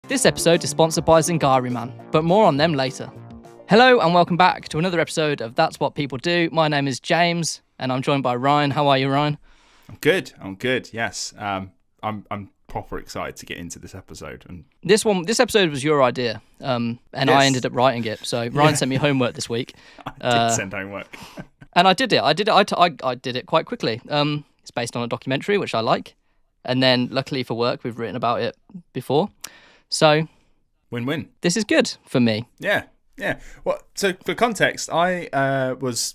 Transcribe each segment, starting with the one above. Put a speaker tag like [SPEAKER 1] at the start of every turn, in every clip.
[SPEAKER 1] This episode is sponsored by Zingari Man, but more on them later. Hello and welcome back to another episode of That's What People Do. My name is James and I'm joined by Ryan. How are you, Ryan?
[SPEAKER 2] I'm good. Yes. I'm proper excited to get into this episode. And
[SPEAKER 1] this episode was your idea, and yes. I ended up writing it. So Ryan sent me homework this week.
[SPEAKER 2] I did send homework.
[SPEAKER 1] And I did it. I did it quite quickly. It's based on a documentary, which I like. And then luckily for work, we've written about it before. So
[SPEAKER 2] win-win.
[SPEAKER 1] This is good for me.
[SPEAKER 2] Yeah. Well, so for context, I was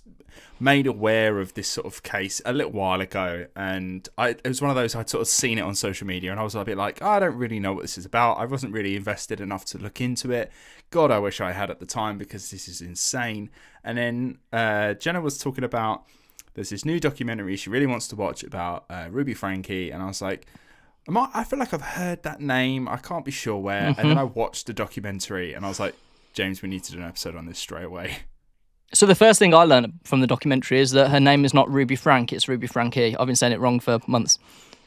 [SPEAKER 2] made aware of this sort of case a little while ago, and it was one of those I'd sort of seen it on social media, and I was a bit like, I don't really know what this is about. I wasn't really invested enough to look into it. God, I wish I had at the time because this is insane. And then Jenna was talking about there's this new documentary she really wants to watch about Ruby Franke, and I was like, I feel like I've heard that name. I can't be sure where. Mm-hmm. And then I watched the documentary, and I was like, James, we need to do an episode on this straight away.
[SPEAKER 1] So the first thing I learned from the documentary is that her name is not Ruby Frank, it's Ruby Franke. I've been saying it wrong for months.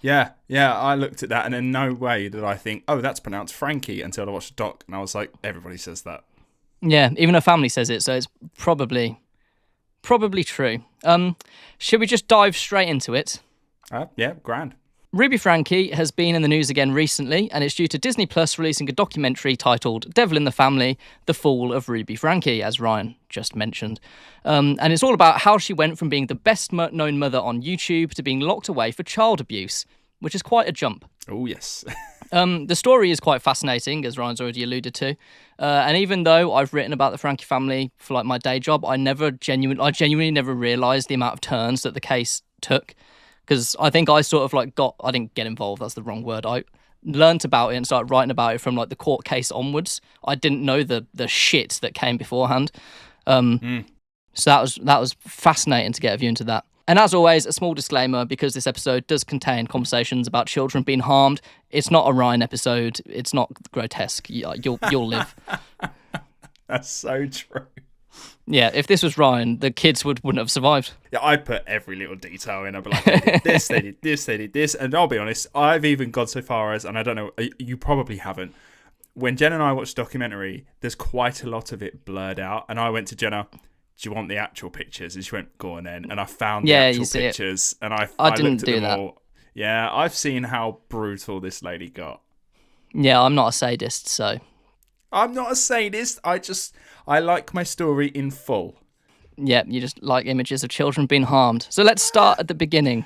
[SPEAKER 2] Yeah, I looked at that, and in no way did I think, oh, that's pronounced Frankie, until I watched the doc, and I was like, everybody says that. Yeah,
[SPEAKER 1] even her family says it, so it's probably true. Should we just dive straight into it?
[SPEAKER 2] Yeah, grand.
[SPEAKER 1] Ruby Franke has been in the news again recently, and it's due to Disney Plus releasing a documentary titled Devil in the Family, The Fall of Ruby Franke, as Ryan just mentioned. And it's all about how she went from being the best-known mother on YouTube to being locked away for child abuse, which is quite a jump.
[SPEAKER 2] Oh, yes.
[SPEAKER 1] The story is quite fascinating, as Ryan's already alluded to. And even though I've written about the Franke family for like my day job, I genuinely never realised the amount of turns that the case took. Because I think I sort of like I didn't get involved, that's the wrong word. I learnt about it and started writing about it from like the court case onwards. I didn't know the shit that came beforehand. So that was fascinating to get a view into that. And as always, a small disclaimer, because this episode does contain conversations about children being harmed. It's not a Ryan episode. It's not grotesque. You'll live.
[SPEAKER 2] That's so true.
[SPEAKER 1] Yeah, if this was Ryan, the kids wouldn't have survived.
[SPEAKER 2] Yeah, I'd put every little detail in. I'd be like, they did this, they did this, they did this. And I'll be honest, I've even gone so far as, and I don't know, you probably haven't. When Jen and I watched the documentary, there's quite a lot of it blurred out. And I went to Jenna, do you want the actual pictures? And she went, go on then. And I found the actual pictures. And I
[SPEAKER 1] didn't
[SPEAKER 2] looked at
[SPEAKER 1] do
[SPEAKER 2] them
[SPEAKER 1] that.
[SPEAKER 2] all. Yeah, I've seen how brutal this lady got.
[SPEAKER 1] Yeah, I'm not a sadist, so...
[SPEAKER 2] I'm not a sadist. I like my story in full.
[SPEAKER 1] Yeah, you just like images of children being harmed. So let's start at the beginning.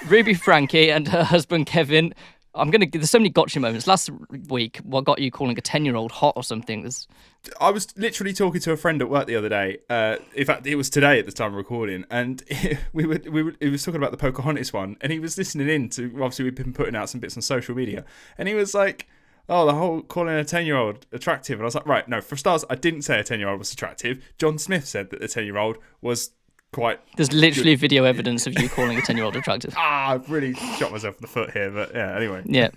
[SPEAKER 1] Ruby Franke and her husband Kevin. There's so many gotcha moments. Last week, what got you calling a 10-year-old hot or something?
[SPEAKER 2] I was literally talking to a friend at work the other day. In fact, it was today at the time of recording, and he was talking about the Pocahontas one, and he was listening in to, obviously we've been putting out some bits on social media, and he was like, oh, the whole calling a 10-year-old attractive. And I was like, right, no, for stars, I didn't say a 10-year-old was attractive. John Smith said that the 10-year-old was quite...
[SPEAKER 1] There's literally video evidence of you calling a 10-year-old attractive.
[SPEAKER 2] I've really shot myself in the foot here, but yeah, anyway.
[SPEAKER 1] Yeah.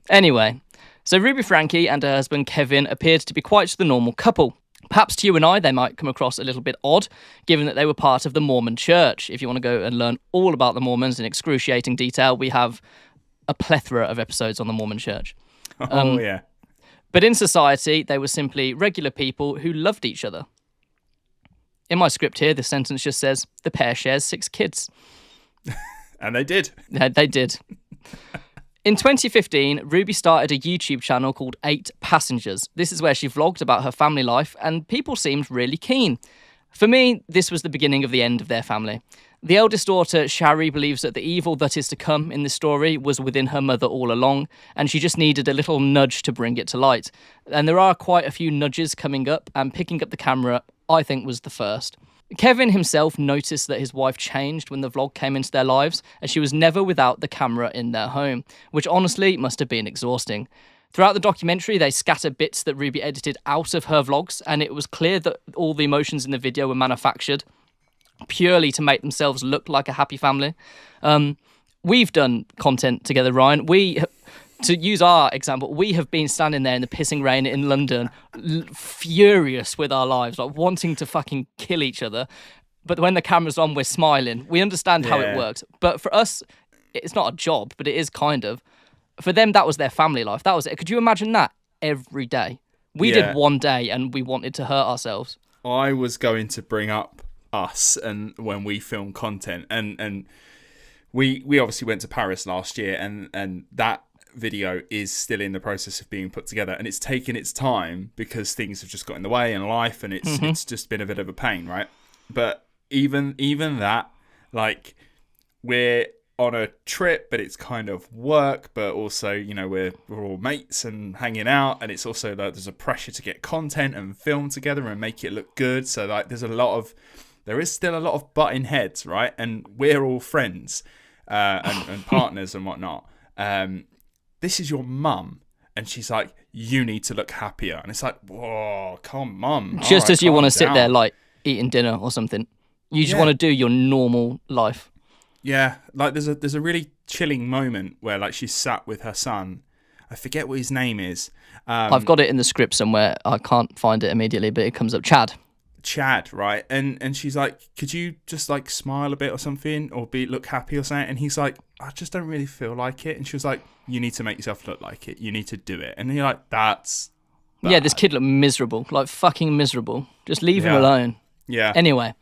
[SPEAKER 1] Anyway, so Ruby Franke and her husband Kevin appeared to be quite the normal couple. Perhaps to you and I, they might come across a little bit odd, given that they were part of the Mormon Church. If you want to go and learn all about the Mormons in excruciating detail, we have a plethora of episodes on the Mormon Church.
[SPEAKER 2] Yeah.
[SPEAKER 1] But in society, they were simply regular people who loved each other. In my script here, the sentence just says, the pair shares 6 kids.
[SPEAKER 2] And they did.
[SPEAKER 1] They did. In 2015, Ruby started a YouTube channel called 8 Passengers. This is where she vlogged about her family life, and people seemed really keen. For me, this was the beginning of the end of their family. The eldest daughter, Shari, believes that the evil that is to come in this story was within her mother all along, and she just needed a little nudge to bring it to light. And there are quite a few nudges coming up, and picking up the camera, I think, was the first. Kevin himself noticed that his wife changed when the vlog came into their lives, and she was never without the camera in their home, which honestly must have been exhausting. Throughout the documentary, they scatter bits that Ruby edited out of her vlogs, and it was clear that all the emotions in the video were manufactured purely to make themselves look like a happy family. We've done content together, Ryan. To use our example, we have been standing there in the pissing rain in London, furious with our lives, like wanting to fucking kill each other. But when the camera's on, we're smiling. We understand how it works. But for us, it's not a job, but it is kind of. For them, that was their family life. That was it. Could you imagine that? every day. We
[SPEAKER 2] Yeah.
[SPEAKER 1] did one day and we wanted to hurt ourselves.
[SPEAKER 2] I was going to bring up us and when we film content, and we obviously went to Paris last year, and that video is still in the process of being put together, and it's taken its time because things have just got in the way in life, and it's just been a bit of a pain, right? But even that, like, we're on a trip, but it's kind of work, but also, you know, we're all mates and hanging out, and it's also like there's a pressure to get content and film together and make it look good. So like there is still a lot of butting heads, right? And we're all friends and partners and whatnot. This is your mum, and she's like, you need to look happier, and it's like, whoa, come on.
[SPEAKER 1] Just as you want to sit there like eating dinner or something, you just want to do your normal life.
[SPEAKER 2] Yeah, like there's a really chilling moment where like she's sat with her son. I forget what his name is.
[SPEAKER 1] I've got it in the script somewhere. I can't find it immediately, but it comes up. Chad,
[SPEAKER 2] right? And she's like, could you just like smile a bit or something, or look happy or something? And he's like, I just don't really feel like it. And she was like, you need to make yourself look like it. You need to do it. And you're like, that's bad.
[SPEAKER 1] Yeah, this kid looked miserable, like fucking miserable. Just leave him alone.
[SPEAKER 2] Yeah.
[SPEAKER 1] Anyway.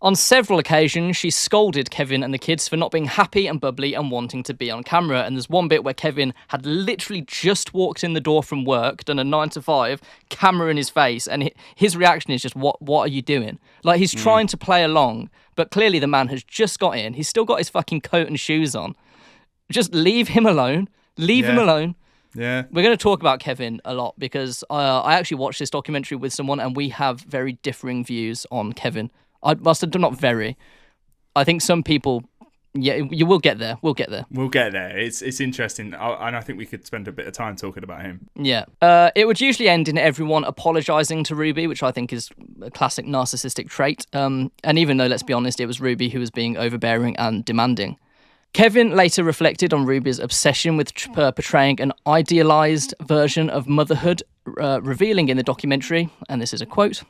[SPEAKER 1] On several occasions, she scolded Kevin and the kids for not being happy and bubbly and wanting to be on camera. And there's one bit where Kevin had literally just walked in the door from work, done a 9 to 5, camera in his face, and his reaction is just, what are you doing? Like, he's trying to play along, but clearly the man has just got in. He's still got his fucking coat and shoes on. Just leave him alone. Leave him alone.
[SPEAKER 2] Yeah.
[SPEAKER 1] We're going to talk about Kevin a lot because I actually watched this documentary with someone and we have very differing views on Kevin. I must have not very. I think some people, you will get there. We'll get there.
[SPEAKER 2] It's interesting, and I think we could spend a bit of time talking about him.
[SPEAKER 1] Yeah. It would usually end in everyone apologising to Ruby, which I think is a classic narcissistic trait. And even though, let's be honest, it was Ruby who was being overbearing and demanding. Kevin later reflected on Ruby's obsession with portraying an idealised version of motherhood, revealing in the documentary, and this is a quote,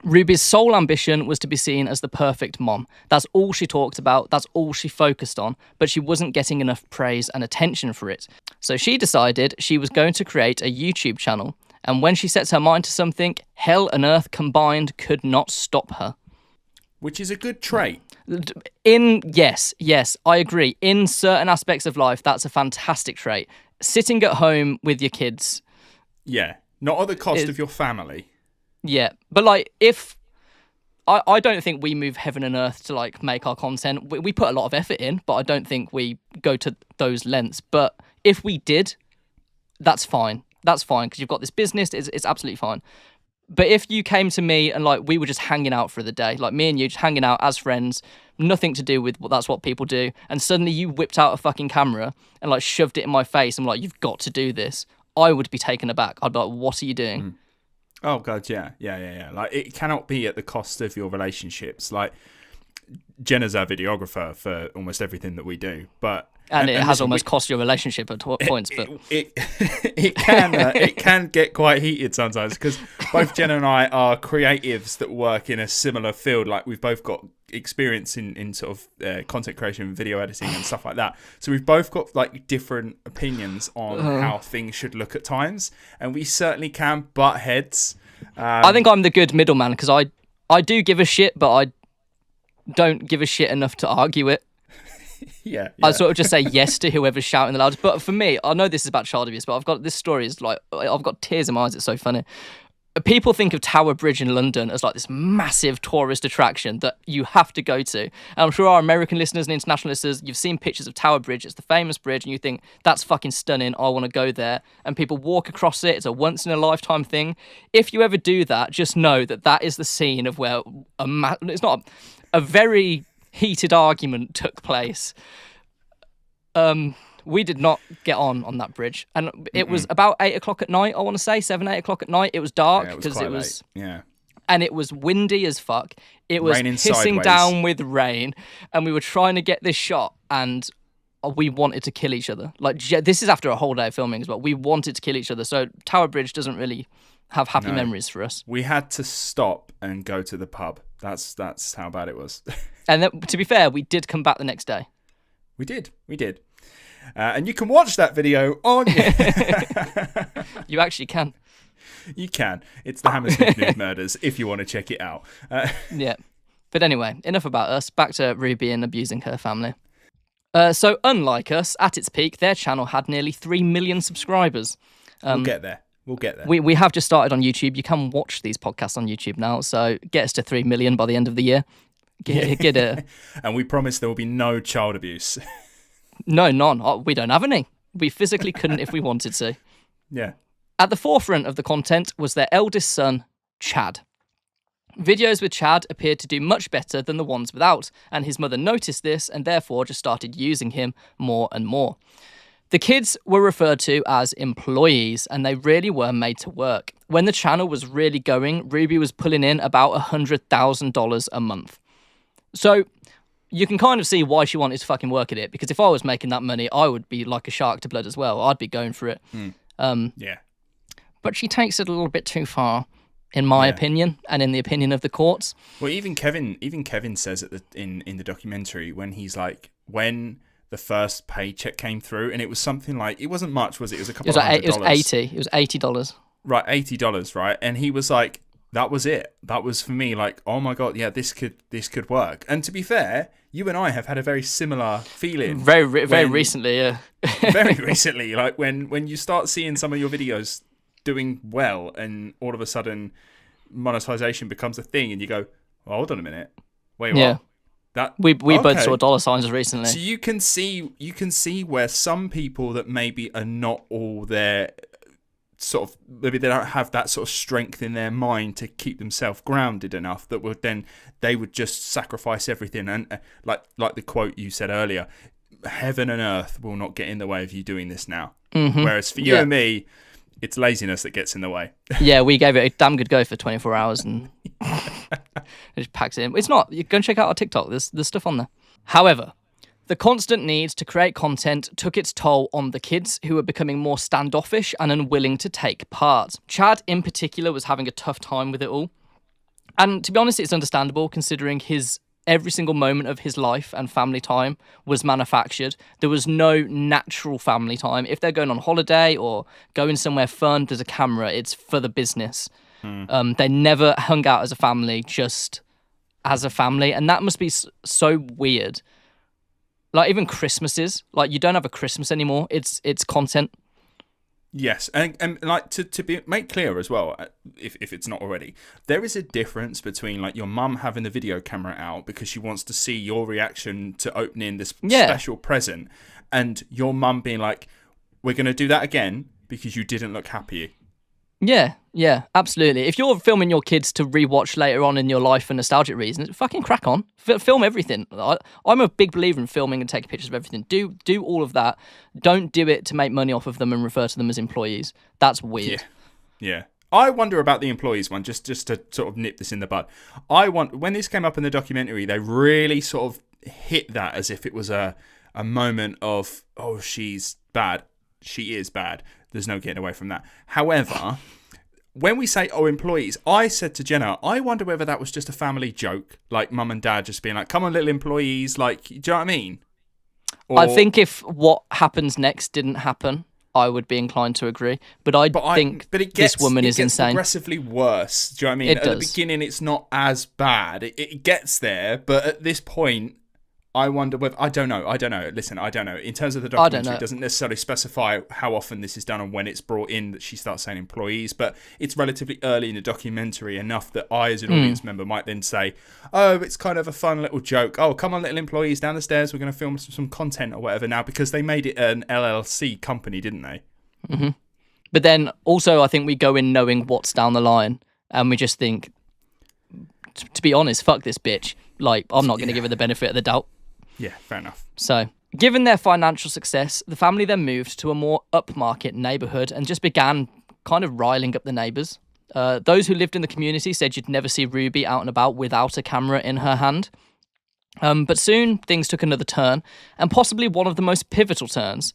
[SPEAKER 1] Ruby's sole ambition was to be seen as the perfect mom. That's all she talked about, that's all she focused on, but she wasn't getting enough praise and attention for it. So she decided she was going to create a YouTube channel, and when she sets her mind to something, hell and earth combined could not stop her.
[SPEAKER 2] Which is a good trait.
[SPEAKER 1] Yes, I agree. In certain aspects of life, that's a fantastic trait. Sitting at home with your kids.
[SPEAKER 2] Yeah, not at the cost of your family.
[SPEAKER 1] Yeah, but like if I don't think we move heaven and earth to like make our content. We put a lot of effort in, but I don't think we go to those lengths. But if we did, that's fine. That's fine because you've got this business. It's absolutely fine. But if you came to me and like we were just hanging out for the day, like me and you just hanging out as friends, nothing to do with that's what people do, and suddenly you whipped out a fucking camera and like shoved it in my face and like, you've got to do this, I would be taken aback. I'd be like, what are you doing?
[SPEAKER 2] Oh god, yeah. Like it cannot be at the cost of your relationships. Like Jenna's our videographer for almost everything that we do, and
[SPEAKER 1] it has almost cost your relationship at points. But
[SPEAKER 2] it can get quite heated sometimes because both Jenna and I are creatives that work in a similar field. Like we've both got experience in sort of content creation, video editing, and stuff like that. So we've both got like different opinions on how things should look at times, and we certainly can butt heads.
[SPEAKER 1] I think I'm the good middleman because I do give a shit, but I don't give a shit enough to argue it.
[SPEAKER 2] Yeah.
[SPEAKER 1] I sort of just say yes to whoever's shouting the loudest. But for me, I know this is about child abuse, but I've got this story is like I've got tears in my eyes. It's so funny. People think of Tower Bridge in London as like this massive tourist attraction that you have to go to. And I'm sure our American listeners and international listeners, you've seen pictures of Tower Bridge. It's the famous bridge, and you think that's fucking stunning. I want to go there. And people walk across it. It's a once in a lifetime thing. If you ever do that, just know that that is the scene of where it's not a very heated argument took place. We did not get on that bridge, and it was about 8 o'clock at night. I want to say 7-8 o'clock at night. It was dark because it was and it was windy as fuck. It was
[SPEAKER 2] raining
[SPEAKER 1] pissing
[SPEAKER 2] sideways.
[SPEAKER 1] down with rain, and we were trying to get this shot, and we wanted to kill each other. Like this is after a whole day of filming as well. We wanted to kill each other. So Tower Bridge doesn't really have happy memories for us.
[SPEAKER 2] We had to stop and go to the pub. That's how bad it was.
[SPEAKER 1] And to be fair, we did come back the next day.
[SPEAKER 2] We did. And you can watch that video on...
[SPEAKER 1] You actually can.
[SPEAKER 2] You can. It's the Hammersmith Nude Murders, if you want to check it out.
[SPEAKER 1] Yeah. But anyway, enough about us. Back to Ruby and abusing her family. So unlike us, at its peak, their channel had nearly 3 million subscribers.
[SPEAKER 2] We'll get there.
[SPEAKER 1] We have just started on YouTube. You can watch these podcasts on YouTube now, so get us to 3 million by the end of the year. Get a...
[SPEAKER 2] And we promise there will be no child abuse.
[SPEAKER 1] No, none. We don't have any. We physically couldn't if we wanted to.
[SPEAKER 2] Yeah.
[SPEAKER 1] At the forefront of the content was their eldest son, Chad. Videos with Chad appeared to do much better than the ones without, and his mother noticed this and therefore just started using him more and more. The kids were referred to as employees, and they really were made to work. When the channel was really going, Ruby was pulling in about $100,000 a month. So you can kind of see why she wanted to fucking work at it, because if I was making that money, I would be like a shark to blood as well. I'd be going for it.
[SPEAKER 2] Yeah.
[SPEAKER 1] But she takes it a little bit too far, in my opinion, and in the opinion of the courts.
[SPEAKER 2] Well, even Kevin says in the documentary, when he's like, when the first paycheck came through, and it was something like, it wasn't much, was it? It was a couple of $100.
[SPEAKER 1] It was $80. It was $80.
[SPEAKER 2] Right, $80, right? And he was like, that was it. That was for me like, oh my God, yeah, this could work. And to be fair, you and I have had a very similar feeling.
[SPEAKER 1] Very recently, yeah.
[SPEAKER 2] Very recently, like when you start seeing some of your videos doing well, and all of a sudden monetization becomes a thing, and you go, well, hold on a minute, wait, what?
[SPEAKER 1] Yeah.
[SPEAKER 2] That
[SPEAKER 1] we both saw dollar signs recently.
[SPEAKER 2] So you can see where some people that maybe are not all there, sort of, maybe they don't have that sort of strength in their mind to keep themselves grounded enough, that would then they would just sacrifice everything, and like the quote you said earlier, heaven and earth will not get in the way of you doing this now. Whereas for you and me, it's laziness that gets in the way.
[SPEAKER 1] Yeah, we gave it a damn good go for 24 hours and it just packs it in. It's not. You go and check out our TikTok. There's stuff on there. However, the constant need to create content took its toll on the kids, who were becoming more standoffish and unwilling to take part. Chad, in particular, was having a tough time with it all. And to be honest, it's understandable, considering every single moment of his life and family time was manufactured. There was no natural family time. If they're going on holiday or going somewhere fun, there's a camera. It's for the business. They never hung out as a family, just as a family. And that must be so weird. Like, even Christmases, like, you don't have a Christmas anymore. It's content.
[SPEAKER 2] Yes, and like to make clear as well, if it's not already, there is a difference between like your mum having the video camera out because she wants to see your reaction to opening this special present, and your mum being like, "We're going to do that again because you didn't look happy."
[SPEAKER 1] Yeah, absolutely. If you're filming your kids to rewatch later on in your life for nostalgic reasons, fucking crack on. Film everything. I'm a big believer in filming and taking pictures of everything. Do all of that. Don't do it to make money off of them and refer to them as employees. That's weird.
[SPEAKER 2] Yeah. I wonder about the employees one, just to sort of nip this in the bud. When this came up in the documentary, they really sort of hit that as if it was a moment of, oh, she's bad. She is bad. There's no getting away from that. However, when we say, oh, employees, I said to Jenna, I wonder whether that was just a family joke, like mum and dad just being like, come on, little employees, like, do you know what I mean?
[SPEAKER 1] I think if what happens next didn't happen, I would be inclined to agree. But I think this woman is insane.
[SPEAKER 2] It gets progressively worse. Do you know what I mean? At the beginning, it's not as bad. It gets there, but at this point, I wonder whether... I don't know. Listen, I don't know. In terms of the documentary, it doesn't necessarily specify how often this is done and when it's brought in that she starts saying employees, but it's relatively early in the documentary enough that I, as an audience member, might then say, oh, it's kind of a fun little joke. Oh, come on, little employees, down the stairs. We're going to film some content or whatever now, because they made it an LLC company, didn't they?
[SPEAKER 1] Mm-hmm. But then also, I think we go in knowing what's down the line, and we just think, to be honest, fuck this bitch. Like, I'm not going to give her the benefit of the doubt.
[SPEAKER 2] Yeah, fair enough.
[SPEAKER 1] So, given their financial success, the family then moved to a more upmarket neighbourhood and just began kind of riling up the neighbours. Those who lived in the community said you'd never see Ruby out and about without a camera in her hand. But soon, things took another turn, and possibly one of the most pivotal turns.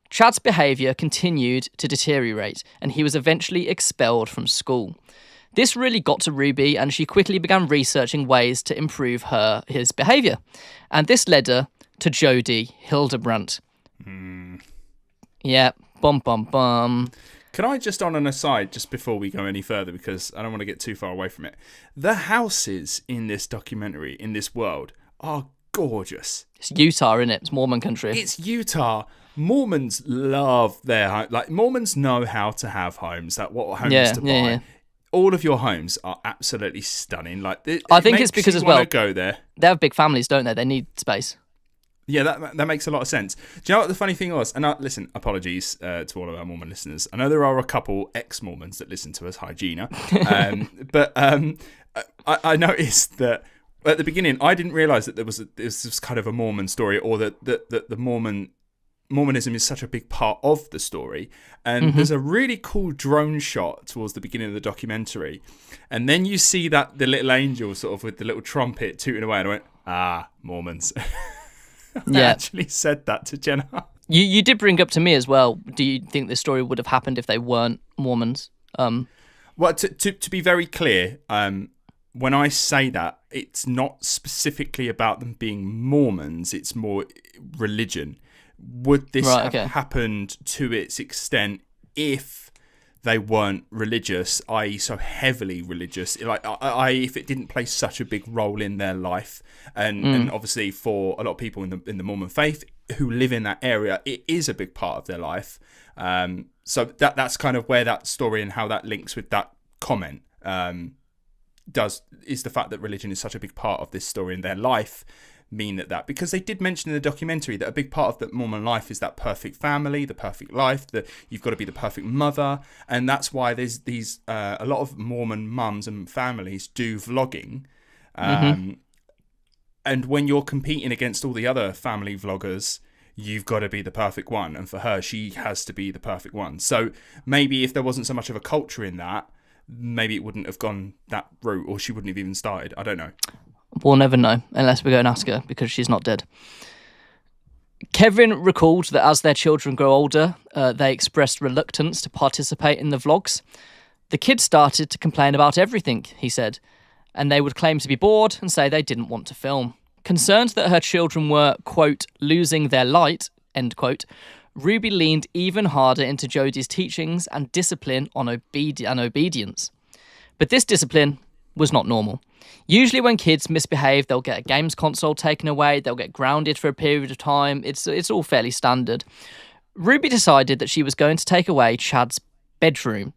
[SPEAKER 1] Chad's behaviour continued to deteriorate, and he was eventually expelled from school. This really got to Ruby, and she quickly began researching ways to improve his behaviour. And this led her to Jodie Hildebrandt. Yeah, bum bum bum.
[SPEAKER 2] Can I just, on an aside, just before we go any further, because I don't want to get too far away from it, the houses in this documentary, in this world, are gorgeous.
[SPEAKER 1] It's Utah, isn't it? It's Mormon country.
[SPEAKER 2] It's Utah. Mormons love their home. Like, Mormons know how to have homes, what homes to buy. Yeah. All of your homes are absolutely stunning. Like,
[SPEAKER 1] I think it's because as well,
[SPEAKER 2] go there.
[SPEAKER 1] They have big families, don't they? They need space.
[SPEAKER 2] Yeah, that makes a lot of sense. Do you know what the funny thing was? And listen, apologies to all of our Mormon listeners. I know there are a couple ex-Mormons that listen to us. Hi, Gina. But I noticed that at the beginning, I didn't realise that this was kind of a Mormon story, or that the Mormonism is such a big part of the story. And there's a really cool drone shot towards the beginning of the documentary. And then you see the little angel sort of with the little trumpet tooting away. And I went, Mormons. I actually said that to Jenna.
[SPEAKER 1] You did bring up to me as well. Do you think this story would have happened if they weren't Mormons?
[SPEAKER 2] Well, to be very clear, when I say that, it's not specifically about them being Mormons. It's more religion. Would this have happened to its extent if they weren't religious, i.e. so heavily religious, like i.e. if it didn't play such a big role in their life, and obviously for a lot of people in the Mormon faith who live in that area, it is a big part of their life. So that's kind of where that story and how that links with that comment is the fact that religion is such a big part of this story in their life. Mean that because they did mention in the documentary that a big part of the Mormon life is that perfect family, the perfect life, that you've got to be the perfect mother, and that's why there's these a lot of Mormon mums and families do vlogging, and when you're competing against all the other family vloggers, you've got to be the perfect one, and for her, she has to be the perfect one. So maybe if there wasn't so much of a culture in that, maybe it wouldn't have gone that route, or she wouldn't have even started. I don't know.
[SPEAKER 1] We'll never know unless we go and ask her, because she's not dead. Kevin recalled that as their children grow older, they expressed reluctance to participate in the vlogs. The kids started to complain about everything, he said, and they would claim to be bored and say they didn't want to film. Concerned that her children were, quote, losing their light, end quote, Ruby leaned even harder into Jodie's teachings and discipline on obedience. But this discipline was not normal. Usually when kids misbehave, they'll get a games console taken away, they'll get grounded for a period of time. It's all fairly standard. Ruby decided that she was going to take away Chad's bedroom.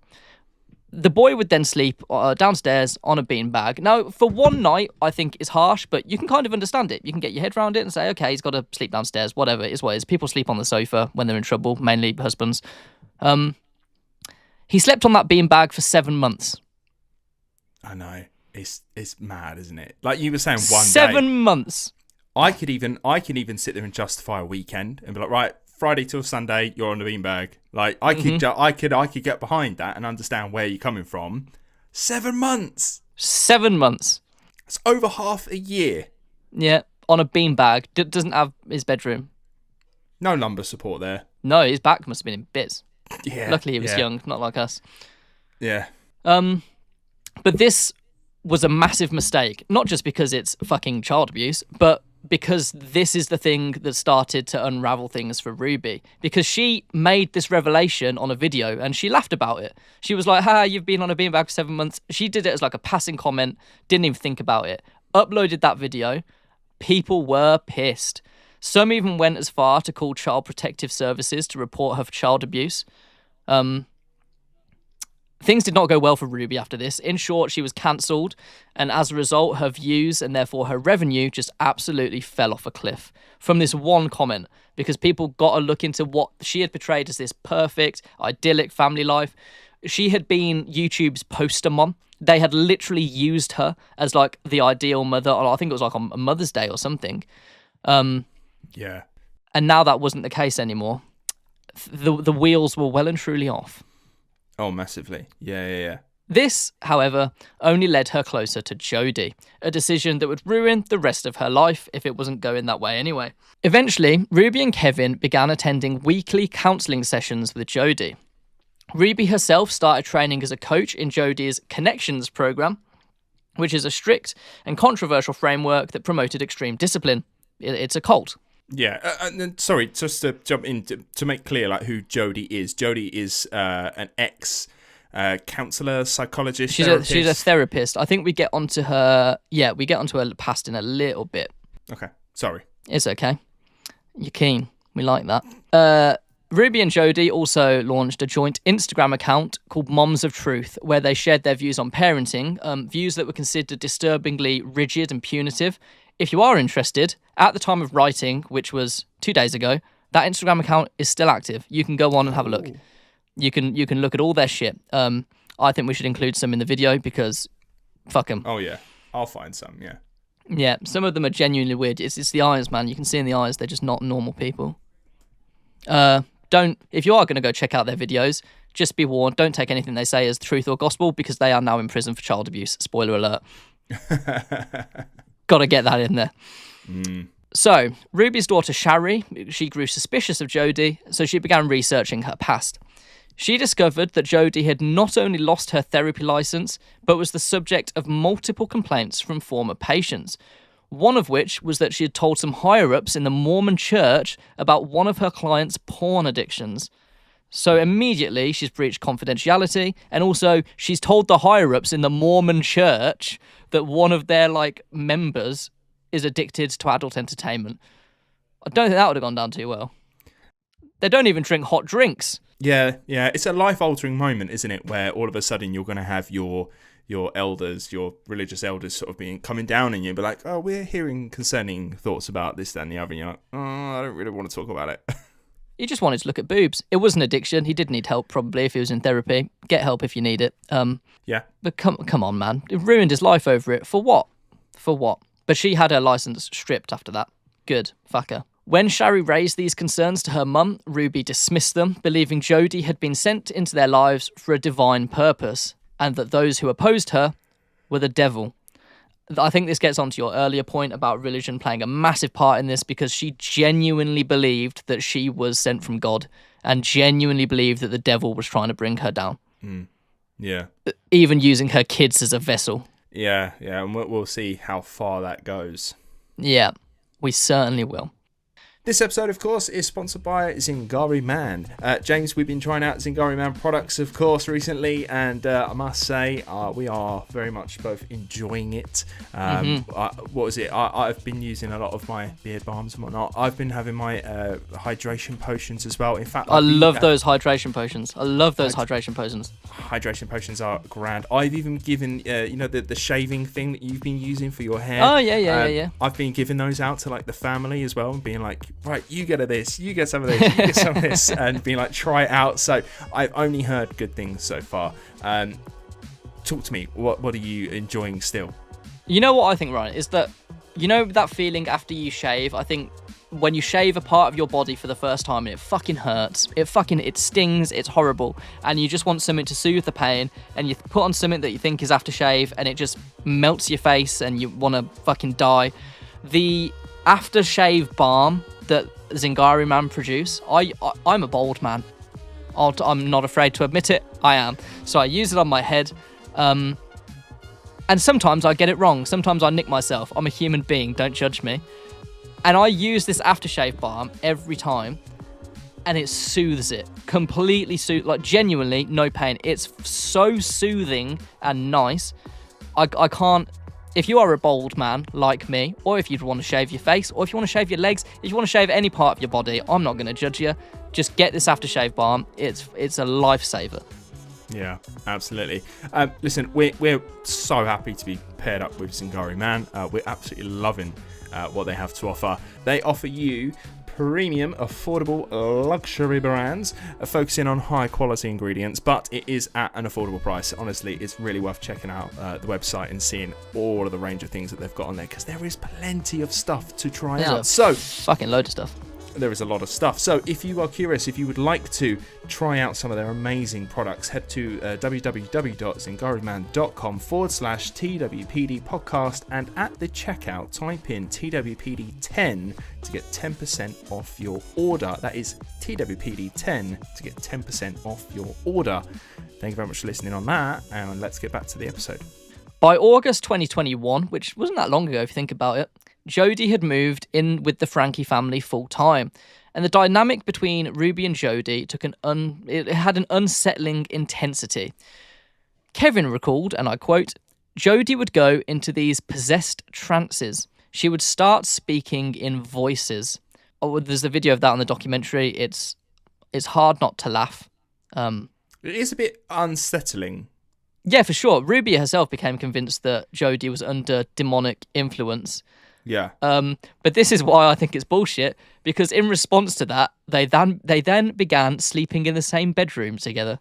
[SPEAKER 1] The boy would then sleep downstairs on a beanbag. Now, for one night, I think is harsh, but you can kind of understand it. You can get your head around it and say, okay, he's got to sleep downstairs, whatever it is what it is. People sleep on the sofa when they're in trouble, mainly husbands. He slept on that beanbag for 7 months.
[SPEAKER 2] I know. It's mad, isn't it? Like you were saying,
[SPEAKER 1] 7 months.
[SPEAKER 2] I could even sit there and justify a weekend and be like, right, Friday till Sunday, you're on the beanbag. Like I could get behind that and understand where you're coming from. 7 months.
[SPEAKER 1] 7 months.
[SPEAKER 2] It's over half a year.
[SPEAKER 1] Yeah, on a beanbag. Doesn't have his bedroom.
[SPEAKER 2] No lumbar support there.
[SPEAKER 1] No, his back must have been in bits.
[SPEAKER 2] Yeah.
[SPEAKER 1] Luckily he was young, not like us.
[SPEAKER 2] Yeah.
[SPEAKER 1] But this was a massive mistake, not just because it's fucking child abuse, but because this is the thing that started to unravel things for Ruby. Because she made this revelation on a video and she laughed about it. She was like, you've been on a beanbag for 7 months. She did it as like a passing comment, didn't even think about it. Uploaded that video. People were pissed. Some even went as far to call Child Protective Services to report her for child abuse. Things did not go well for Ruby after this. In short, she was cancelled, and as a result, her views and therefore her revenue just absolutely fell off a cliff from this one comment, because people got to look into what she had portrayed as this perfect, idyllic family life. She had been YouTube's poster mom. They had literally used her as like the ideal mother. I think it was like on Mother's Day or something.
[SPEAKER 2] Yeah.
[SPEAKER 1] And now that wasn't the case anymore. The wheels were well and truly off.
[SPEAKER 2] Oh, massively. Yeah.
[SPEAKER 1] This, however, only led her closer to Jodie, a decision that would ruin the rest of her life if it wasn't going that way anyway. Eventually, Ruby and Kevin began attending weekly counselling sessions with Jodie. Ruby herself started training as a coach in Jodie's Connections program, which is a strict and controversial framework that promoted extreme discipline. It's a cult.
[SPEAKER 2] Yeah, and then, sorry, just to jump in to make clear, like who Jodie is. Jodie is an ex counselor, psychologist.
[SPEAKER 1] She's a therapist. I think we get onto her. Yeah, we get onto her past in a little bit.
[SPEAKER 2] Okay, sorry.
[SPEAKER 1] It's okay. You're keen. We like that. Ruby and Jodie also launched a joint Instagram account called Moms of Truth, where they shared their views on parenting, views that were considered disturbingly rigid and punitive. If you are interested, at the time of writing, which was 2 days ago, that Instagram account is still active. You can go on and have a look. You can look at all their shit. I think we should include some in the video because fuck them.
[SPEAKER 2] Oh yeah, I'll find some. Yeah.
[SPEAKER 1] Yeah, some of them are genuinely weird. It's the eyes, man. You can see in the eyes they're just not normal people. If you are going to go check out their videos, just be warned, don't take anything they say as truth or gospel because they are now in prison for child abuse. Spoiler alert. Got to get that in there. So, Ruby's daughter Shari, she grew suspicious of Jodie, so she began researching her past. She discovered that Jodie had not only lost her therapy license, but was the subject of multiple complaints from former patients. One of which was that she had told some higher-ups in the Mormon church about one of her clients' porn addictions. So immediately she's breached confidentiality, and also she's told the higher-ups in the Mormon church that one of their members is addicted to adult entertainment. I don't think that would have gone down too well. They don't even drink hot drinks.
[SPEAKER 2] Yeah. It's a life-altering moment, isn't it? Where all of a sudden you're going to have your elders, your religious elders, sort of coming down on you, but like, oh, we're hearing concerning thoughts about this, that, and the other. And you're like, oh, I don't really want to talk about it.
[SPEAKER 1] He just wanted to look at boobs. It was an addiction. He did need help, probably, if he was in therapy. Get help if you need it.
[SPEAKER 2] Yeah.
[SPEAKER 1] But come on, man. It ruined his life over it. For what? But she had her license stripped after that. Good. Fuck her. When Shari raised these concerns to her mum, Ruby dismissed them, believing Jodie had been sent into their lives for a divine purpose, and that those who opposed her were the devil. I think this gets onto your earlier point about religion playing a massive part in this, because she genuinely believed that she was sent from God and genuinely believed that the devil was trying to bring her down.
[SPEAKER 2] Yeah.
[SPEAKER 1] Even using her kids as a vessel.
[SPEAKER 2] Yeah, and we'll see how far that goes.
[SPEAKER 1] Yeah, we certainly will.
[SPEAKER 2] This episode, of course, is sponsored by Zingari Man. James, we've been trying out Zingari Man products, of course, recently, and I must say we are very much both enjoying it. What was it? I've been using a lot of my beard balms and whatnot. I've been having my hydration potions as well. In fact,
[SPEAKER 1] I love those hydration potions. Hydration potions.
[SPEAKER 2] Hydration potions are grand. I've even given, the shaving thing that you've been using for your hair.
[SPEAKER 1] Oh, yeah.
[SPEAKER 2] I've been giving those out to the family as well, and being like, right, you get this, you get some of this, you get some of this, and being like, try it out. So I've only heard good things so far. Talk to me. What are you enjoying still?
[SPEAKER 1] You know what I think, Ryan, is that, that feeling after you shave? I think when you shave a part of your body for the first time and it fucking hurts, it stings, it's horrible, and you just want something to soothe the pain, and you put on something that you think is aftershave and it just melts your face and you want to fucking die. The aftershave balm that Zingari Man produce, I'm a bold man. I'm not afraid to admit it. I am. So I use it on my head. And sometimes I get it wrong. Sometimes I nick myself. I'm a human being. Don't judge me. And I use this aftershave balm every time, and it soothes it. Completely genuinely no pain. It's so soothing and nice. I can't. If you are a bold man like me, or if you'd want to shave your face, or if you want to shave your legs, if you want to shave any part of your body, I'm not going to judge you. Just get this aftershave balm. It's a lifesaver.
[SPEAKER 2] Yeah, absolutely. Listen, we're so happy to be paired up with Zingari Man. We're absolutely loving what they have to offer. They offer you premium, affordable luxury brands, focusing on high quality ingredients, but it is at an affordable price. Honestly, it's really worth checking out the website and seeing all of the range of things that they've got on there, because there is plenty of stuff to try out. So
[SPEAKER 1] fucking load of stuff.
[SPEAKER 2] There is a lot of stuff. So if you are curious, if you would like to try out some of their amazing products, head to www.zingariman.com/TWPD podcast, and at the checkout type in TWPD10 to get 10% off your order. That is TWPD10 to get 10% off your order. Thank you very much for listening on that, and let's get back to the episode.
[SPEAKER 1] By August 2021, which wasn't that long ago if you think about it, Jodie had moved in with the Franke family full time, and the dynamic between Ruby and Jodie it had an unsettling intensity. Kevin recalled, and I quote, Jodie would go into these possessed trances. She would start speaking in voices. Oh, there's a video of that on the documentary. It's hard not to laugh.
[SPEAKER 2] It is a bit unsettling.
[SPEAKER 1] Yeah, for sure. Ruby herself became convinced that Jodie was under demonic influence.
[SPEAKER 2] Yeah.
[SPEAKER 1] But this is why I think it's bullshit, because in response to that, they then began sleeping in the same bedroom together.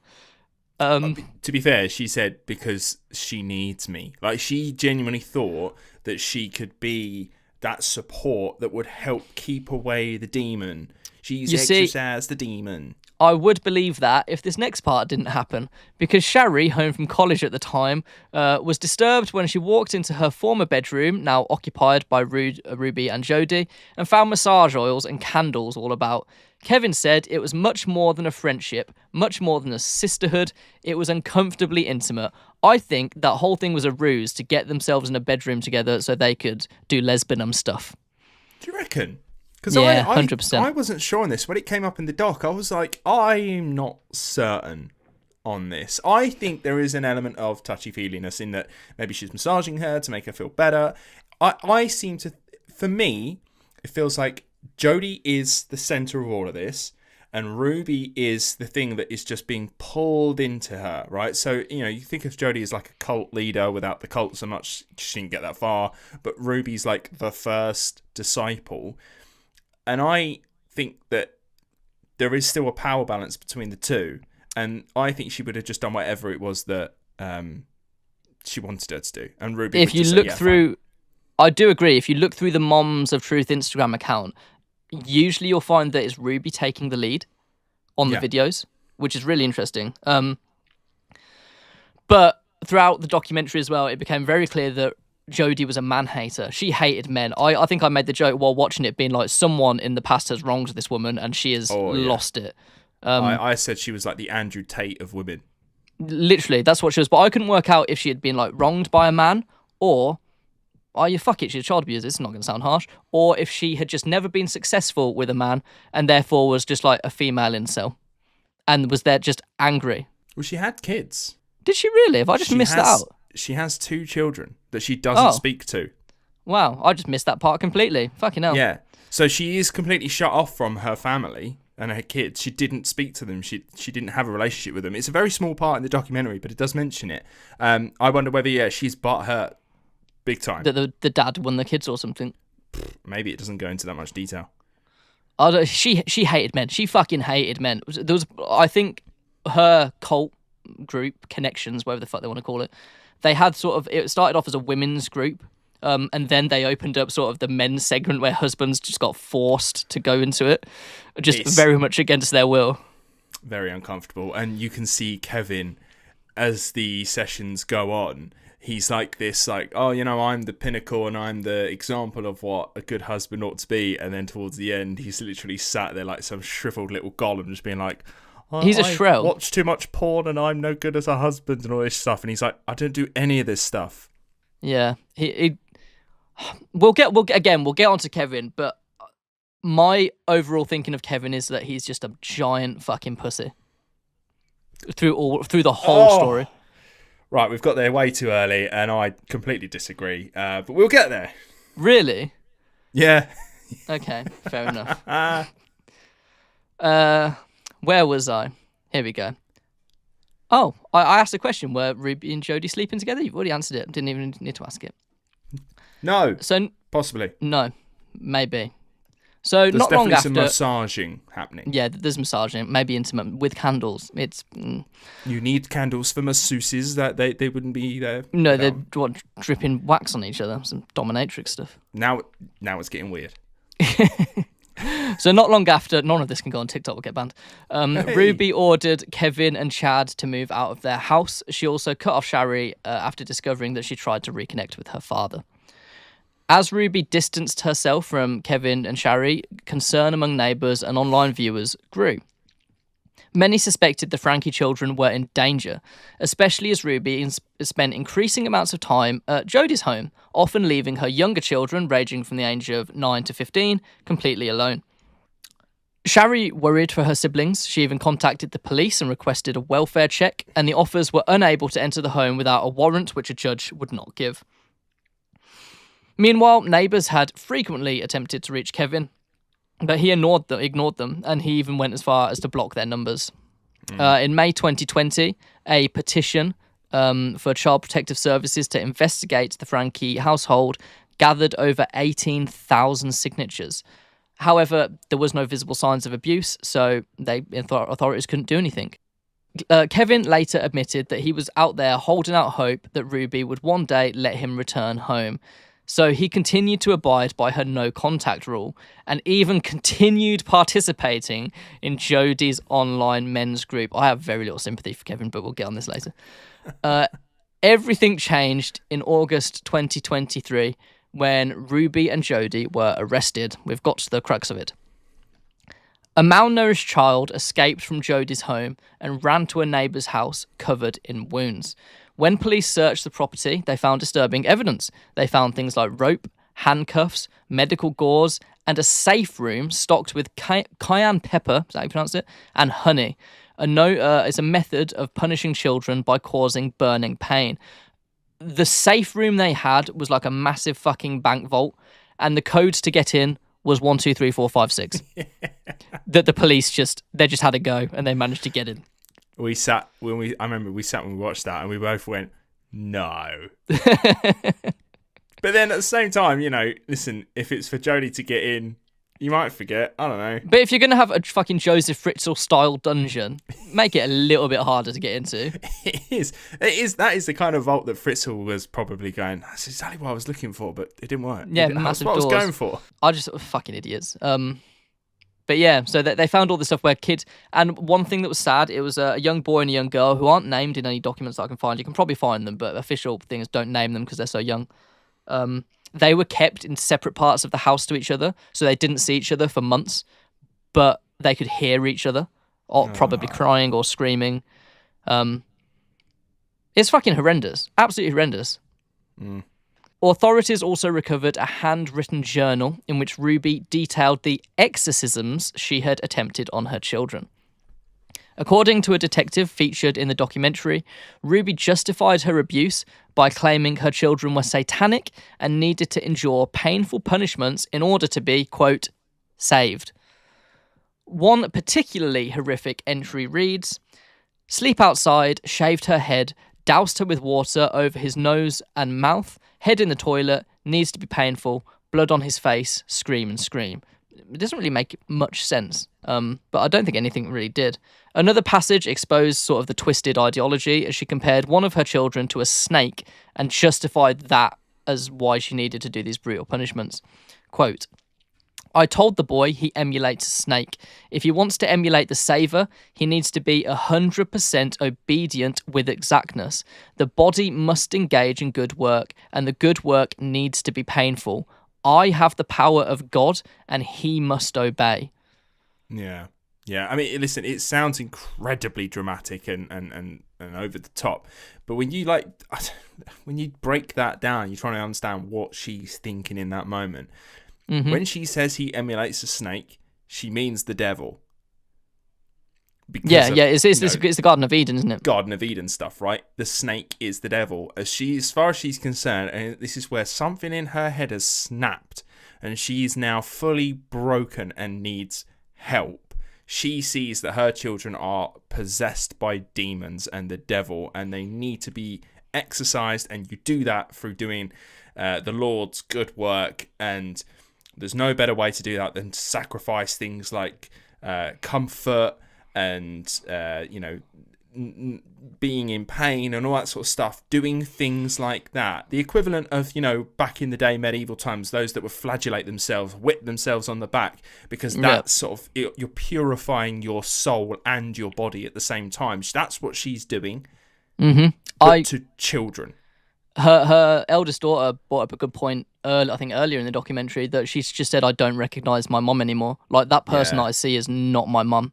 [SPEAKER 2] To be fair, she said because she needs me. Like, she genuinely thought that she could be that support that would help keep away the demon. She's exorcised the demon.
[SPEAKER 1] I would believe that if this next part didn't happen, because Shari, home from college at the time, was disturbed when she walked into her former bedroom, now occupied by Ruby and Jodie, and found massage oils and candles all about. Kevin said it was much more than a friendship, much more than a sisterhood. It was uncomfortably intimate. I think that whole thing was a ruse to get themselves in a bedroom together so they could do lesbianism stuff.
[SPEAKER 2] Do you reckon? Because
[SPEAKER 1] yeah, 100%.
[SPEAKER 2] I wasn't sure on this. When it came up in the doc, I was like, I'm not certain on this. I think there is an element of touchy-feeliness in that maybe she's massaging her to make her feel better. I seem to... For me, it feels like Jodie is the centre of all of this, and Ruby is the thing that is just being pulled into her, right? So, you think of Jodie as like a cult leader without the cult so much, she didn't get that far, but Ruby's like the first disciple. And I think that there is still a power balance between the two, and I think she would have just done whatever it was that she wanted her to do. And Ruby,
[SPEAKER 1] if you look through... Fine. I do agree. If you look through the Moms of Truth Instagram account, usually you'll find that it's Ruby taking the lead on the videos, which is really interesting. But throughout the documentary as well, it became very clear that Jodie was a man-hater. She hated men. I think I made the joke while watching it, being like, someone in the past has wronged this woman and she has lost it.
[SPEAKER 2] I said she was like the Andrew Tate of women.
[SPEAKER 1] Literally, that's what she was. But I couldn't work out if she had been like wronged by a man or... fuck it, she's a child abuser, it's not going to sound harsh. Or if she had just never been successful with a man and therefore was just like a female incel and was there just angry.
[SPEAKER 2] Well, she had kids.
[SPEAKER 1] Did she really? Have I just missed that out?
[SPEAKER 2] She has 2 children that she doesn't speak to.
[SPEAKER 1] Wow, I just missed that part completely. Fucking hell.
[SPEAKER 2] Yeah. So she is completely shut off from her family and her kids. She didn't speak to them. She didn't have a relationship with them. It's a very small part in the documentary, but it does mention it. I wonder whether, she's butthurt big time.
[SPEAKER 1] That the dad won the kids or something.
[SPEAKER 2] Maybe it doesn't go into that much detail.
[SPEAKER 1] She hated men. She fucking hated men. There was, I think, her cult group, connections, whatever the fuck they want to call it, they had it started off as a women's group, and then they opened up sort of the men's segment where husbands just got forced to go into it, just very much against their will.
[SPEAKER 2] Very uncomfortable. And you can see Kevin, as the sessions go on, he's like this, like, oh, I'm the pinnacle and I'm the example of what a good husband ought to be. And then towards the end, he's literally sat there like some shriveled little golem, just being like,
[SPEAKER 1] he's a shrill.
[SPEAKER 2] I watch too much porn and I'm no good as a husband and all this stuff. And he's like, I don't do any of this stuff.
[SPEAKER 1] Yeah, we'll get onto Kevin, but my overall thinking of Kevin is that he's just a giant fucking pussy through the whole story.
[SPEAKER 2] Right, we've got there way too early, and I completely disagree. But we'll get there.
[SPEAKER 1] Really?
[SPEAKER 2] Yeah.
[SPEAKER 1] Okay, fair enough. Where was I? Here we go. Oh, I asked a question. Were Ruby and Jodie sleeping together? You've already answered it. Didn't even need to ask it.
[SPEAKER 2] No.
[SPEAKER 1] So
[SPEAKER 2] possibly.
[SPEAKER 1] No, maybe. So
[SPEAKER 2] there's
[SPEAKER 1] not long after,
[SPEAKER 2] definitely some massaging happening.
[SPEAKER 1] Yeah, there's massaging, maybe intimate with candles. It's
[SPEAKER 2] you need candles for masseuses. That they wouldn't be there.
[SPEAKER 1] No, they're dripping wax on each other. Some dominatrix stuff.
[SPEAKER 2] Now it's getting weird.
[SPEAKER 1] So not long after, none of this can go on TikTok, we'll get banned.
[SPEAKER 2] Hey.
[SPEAKER 1] Ruby ordered Kevin and Chad to move out of their house. She also cut off Shari after discovering that she tried to reconnect with her father. As Ruby distanced herself from Kevin and Shari, concern among neighbours and online viewers grew. Many suspected the Franke children were in danger, especially as Ruby spent increasing amounts of time at Jodie's home, often leaving her younger children, ranging from the age of 9 to 15, completely alone. Shari worried for her siblings. She even contacted the police and requested a welfare check, and the offers were unable to enter the home without a warrant, which a judge would not give. Meanwhile, neighbours had frequently attempted to reach Kevin, but he ignored them, and he even went as far as to block their numbers. In May 2020, a petition for Child Protective Services to investigate the Franke household gathered over 18,000 signatures. However, there was no visible signs of abuse, so authorities couldn't do anything. Kevin later admitted that he was out there holding out hope that Ruby would one day let him return home. So he continued to abide by her no-contact rule and even continued participating in Jodie's online men's group. I have very little sympathy for Kevin, but we'll get on this later. Everything changed in August 2023 when Ruby and Jodie were arrested. We've got to the crux of it. A malnourished child escaped from Jodie's home and ran to a neighbour's house covered in wounds. When police searched the property, they found disturbing evidence. They found things like rope, handcuffs, medical gauze, and a safe room stocked with cayenne pepper, is that how you pronounce it, and honey. It's a method of punishing children by causing burning pain. The safe room they had was like a massive fucking bank vault, and the codes to get in was 1, 2, 3, 4, 5, 6. That the police just had a go, and they managed to get in.
[SPEAKER 2] I remember we sat when we watched that, and we both went, no. But then at the same time, listen, if it's for Jodie to get in, you might forget. I don't know.
[SPEAKER 1] But if you're going to have a fucking Joseph Fritzl-style dungeon, make it a little bit harder to get into.
[SPEAKER 2] It is. That is the kind of vault that Fritzl was probably going, that's exactly what I was looking for, but it didn't work.
[SPEAKER 1] Yeah,
[SPEAKER 2] That's
[SPEAKER 1] massive
[SPEAKER 2] what
[SPEAKER 1] doors.
[SPEAKER 2] I was going for.
[SPEAKER 1] I just fucking idiots. But yeah, so they found all this stuff where kids... And one thing that was sad, it was a young boy and a young girl who aren't named in any documents that I can find. You can probably find them, but official things don't name them because they're so young. They were kept in separate parts of the house to each other, so they didn't see each other for months, but they could hear each other, or probably crying or screaming. It's fucking horrendous. Absolutely horrendous.
[SPEAKER 2] Mm.
[SPEAKER 1] Authorities also recovered a handwritten journal in which Ruby detailed the exorcisms she had attempted on her children. According to a detective featured in the documentary, Ruby justified her abuse by claiming her children were satanic and needed to endure painful punishments in order to be, quote, saved. One particularly horrific entry reads, sleep outside, shaved her head, doused her with water over his nose and mouth, head in the toilet, needs to be painful, blood on his face, scream and scream. It doesn't really make much sense, but I don't think anything really did. Another passage exposed sort of the twisted ideology as she compared one of her children to a snake and justified that as why she needed to do these brutal punishments. Quote, I told the boy he emulates a snake. If he wants to emulate the saver, he needs to be 100% obedient with exactness. The body must engage in good work, and the good work needs to be painful. I have the power of God, and he must obey.
[SPEAKER 2] Yeah. I mean, listen, it sounds incredibly dramatic and over the top, but when you break that down, you're trying to understand what she's thinking in that moment. Mm-hmm. When she says he emulates a snake, she means the devil. It's the Garden of Eden, isn't it? Garden of Eden stuff, right? The snake is the devil. As far as she's concerned, and this is where something in her head has snapped, and she is now fully broken and needs help. She sees that her children are possessed by demons and the devil, and they need to be exorcised, and you do that through doing the Lord's good work, and there's no better way to do that than to sacrifice things like comfort and being in pain and all that sort of stuff, doing things like that. The equivalent of, back in the day, medieval times, those that would flagellate themselves, whip themselves on the back, because that's sort of, you're purifying your soul and your body at the same time. That's what she's doing, but to children.
[SPEAKER 1] Her eldest daughter brought up a good point, I think earlier in the documentary, that she's just said, I don't recognise my mum anymore. Like, that person that I see is not my mum.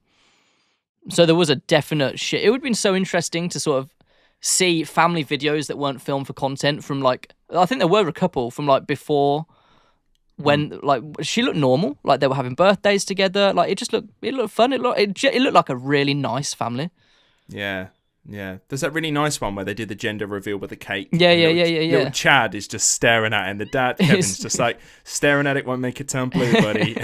[SPEAKER 1] So there was a definite shit. It would have been so interesting to sort of see family videos that weren't filmed for content from like, I think there were a couple from like before when like she looked normal, like they were having birthdays together. Like it looked fun. It looked like a really nice family.
[SPEAKER 2] Yeah. Yeah, there's that really nice one where they did the gender reveal with the cake.
[SPEAKER 1] Yeah.
[SPEAKER 2] Little Chad is just staring at it, and the dad, Kevin's just like, staring at it won't make it turn blue, buddy.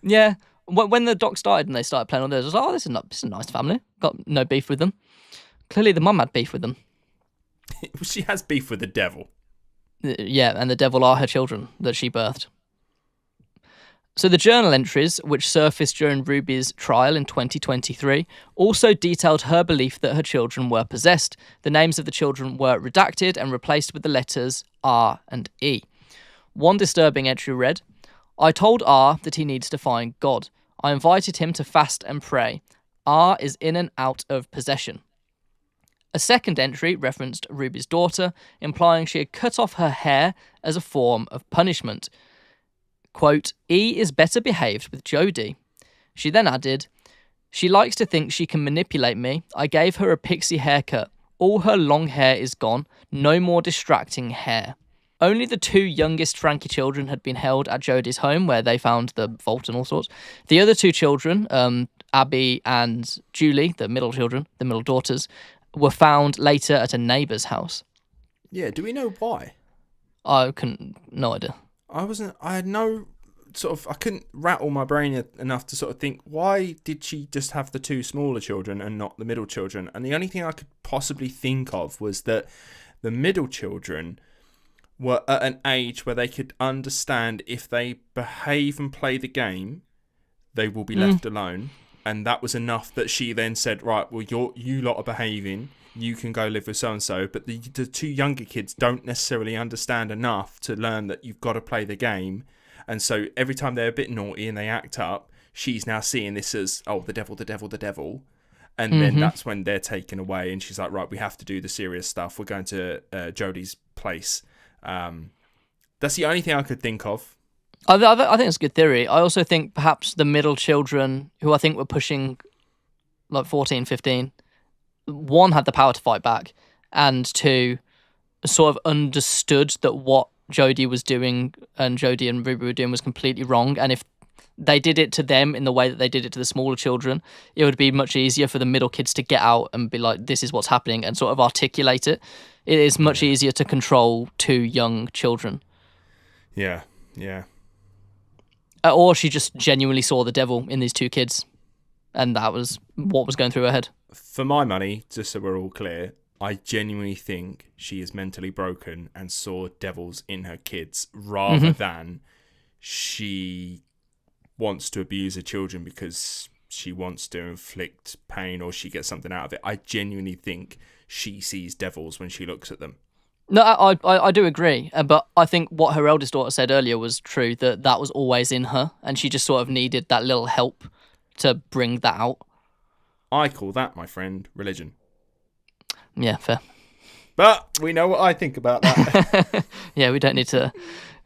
[SPEAKER 1] Yeah. When the doc started and they started playing on those, I was like, oh, this is a nice family. Got no beef with them. Clearly the mum had beef with them.
[SPEAKER 2] She has beef with the devil.
[SPEAKER 1] Yeah, and the devil are her children that she birthed. So the journal entries, which surfaced during Ruby's trial in 2023, also detailed her belief that her children were possessed. The names of the children were redacted and replaced with the letters R and E. One disturbing entry read, I told R that he needs to find God. I invited him to fast and pray. R is in and out of possession. A second entry referenced Ruby's daughter, implying she had cut off her hair as a form of punishment. Quote, E is better behaved with Jodie. She then added, she likes to think she can manipulate me. I gave her a pixie haircut. All her long hair is gone. No more distracting hair. Only the two youngest Franke children had been held at Jodie's home, where they found the vault and all sorts. The other two children, Abby and Julie, the middle daughters, were found later at a neighbour's house.
[SPEAKER 2] Yeah, do we know why?
[SPEAKER 1] No idea.
[SPEAKER 2] I had no I couldn't rattle my brain enough to sort of think, why did she just have the two smaller children and not the middle children? And the only thing I could possibly think of was that the middle children were at an age where they could understand if they behave and play the game, they will be left alone. And that was enough that she then said, right, well, you lot are behaving, you can go live with so-and-so. But the two younger kids don't necessarily understand enough to learn that you've got to play the game. And so every time they're a bit naughty and they act up, she's now seeing this as, oh, the devil. And then that's when they're taken away. And she's like, right, we have to do the serious stuff. We're going to Jodie's place. That's the only thing I could think of.
[SPEAKER 1] I think it's a good theory. I also think perhaps the middle children, who I think were pushing like 14, 15, one, had the power to fight back, and two, sort of understood that what Jodie was doing and Jodie and Ruby were doing was completely wrong. And if they did it to them in the way that they did it to the smaller children, it would be much easier for the middle kids to get out and be like, this is what's happening, and sort of articulate it. It is much easier to control two young children.
[SPEAKER 2] Yeah.
[SPEAKER 1] Or she just genuinely saw the devil in these two kids, and that was what was going through her head.
[SPEAKER 2] For my money, just so we're all clear, I genuinely think she is mentally broken and saw devils in her kids, rather than she wants to abuse her children because she wants to inflict pain or she gets something out of it. I genuinely think she sees devils when she looks at them.
[SPEAKER 1] No, I do agree, but I think what her eldest daughter said earlier was true, that was always in her, and she just sort of needed that little help to bring that out.
[SPEAKER 2] I call that, my friend, religion.
[SPEAKER 1] Yeah, fair.
[SPEAKER 2] But we know what I think about that.
[SPEAKER 1] Yeah, we don't need to.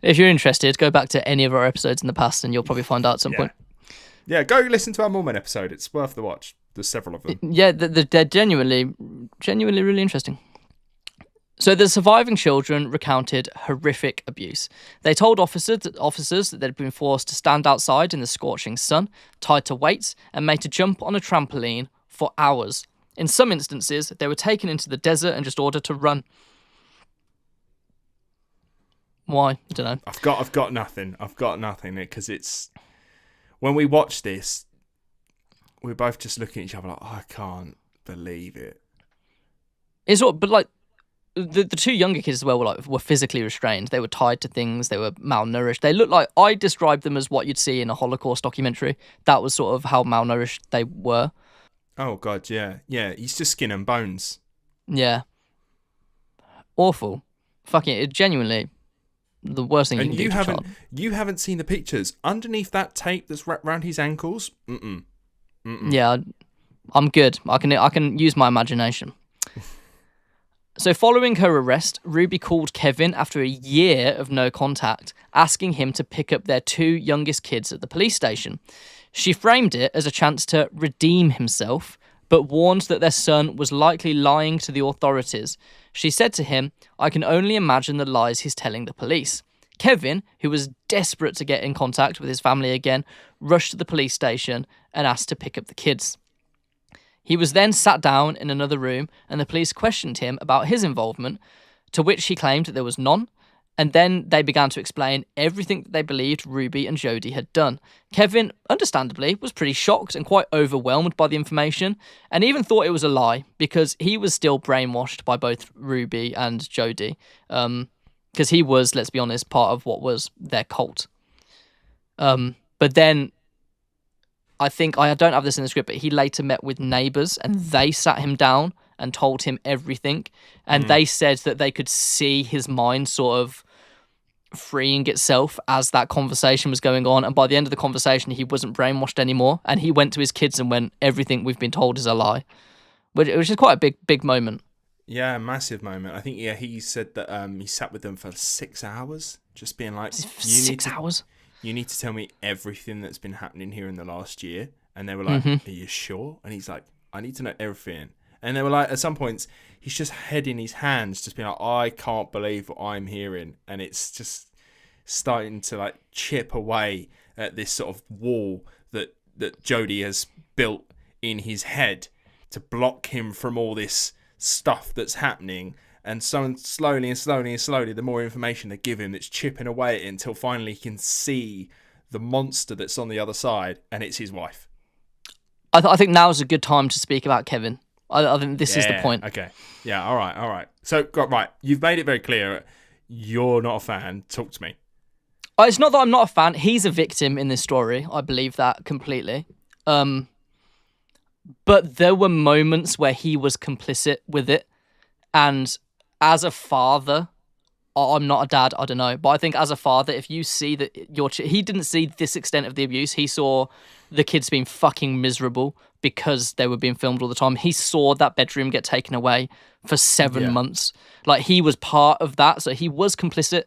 [SPEAKER 1] If you're interested, go back to any of our episodes in the past and you'll probably find out at some point.
[SPEAKER 2] Yeah, go listen to our Mormon episode. It's worth the watch. There's several of them. Yeah,
[SPEAKER 1] they're genuinely really interesting. So the surviving children recounted horrific abuse. They told officers that they'd been forced to stand outside in the scorching sun, tied to weights, and made to jump on a trampoline for hours. In some instances, they were taken into the desert and just ordered to run. Why? I don't know.
[SPEAKER 2] I've got nothing. Because it's... When we watch this, we're both just looking at each other like, oh, I can't believe it.
[SPEAKER 1] But like, the two younger kids as well were physically restrained. They were tied to things. They were malnourished. They looked like, I described them as what you'd see in a Holocaust documentary. That was sort of how malnourished they were.
[SPEAKER 2] Oh God, yeah. He's just skin and bones.
[SPEAKER 1] Yeah. Awful. Fucking it, genuinely the worst thing you can do to a child.
[SPEAKER 2] You haven't seen the pictures underneath that tape that's wrapped around his ankles.
[SPEAKER 1] Yeah, I'm good. I can use my imagination. So following her arrest, Ruby called Kevin after a year of no contact, asking him to pick up their two youngest kids at the police station. She framed it as a chance to redeem himself, but warned that their son was likely lying to the authorities. She said to him, "I can only imagine the lies he's telling the police." Kevin, who was desperate to get in contact with his family again, rushed to the police station and asked to pick up the kids. He was then sat down in another room and the police questioned him about his involvement, to which he claimed that there was none. And then they began to explain everything that they believed Ruby and Jody had done. Kevin, understandably, was pretty shocked and quite overwhelmed by the information, and even thought it was a lie because he was still brainwashed by both Ruby and Jody. Because he was, let's be honest, part of what was their cult. But then, I think, I don't have this in the script, but he later met with neighbours and they sat him down and told him everything. And they said that they could see his mind sort of freeing itself as that conversation was going on. And by the end of the conversation, he wasn't brainwashed anymore. And he went to his kids and went, "Everything we've been told is a lie," which is quite a big moment.
[SPEAKER 2] Yeah, massive moment. I think, he said that he sat with them for 6 hours, just being like,
[SPEAKER 1] hours?
[SPEAKER 2] You need to tell me everything that's been happening here in the last year. And they were like, "Are you sure?" And he's like, "I need to know everything." And they were like, at some points, he's just heading his hands, just being like, "I can't believe what I'm hearing." And it's just starting to like chip away at this sort of wall that Jody has built in his head to block him from all this stuff that's happening. And so slowly, the more information they give him, it's chipping away at it until finally he can see the monster that's on the other side, and it's his wife.
[SPEAKER 1] I think now is a good time to speak about Kevin. I think this is the point.
[SPEAKER 2] Okay. Yeah, all right. So, right, you've made it very clear you're not a fan. Talk to me.
[SPEAKER 1] It's not that I'm not a fan. He's a victim in this story. I believe that completely. But there were moments where he was complicit with it. And as a father, I'm not a dad, I don't know. But I think as a father, if you see that he didn't see this extent of the abuse. He saw the kids being fucking miserable because they were being filmed all the time. He saw that bedroom get taken away for 7 months. Like, he was part of that, so he was complicit.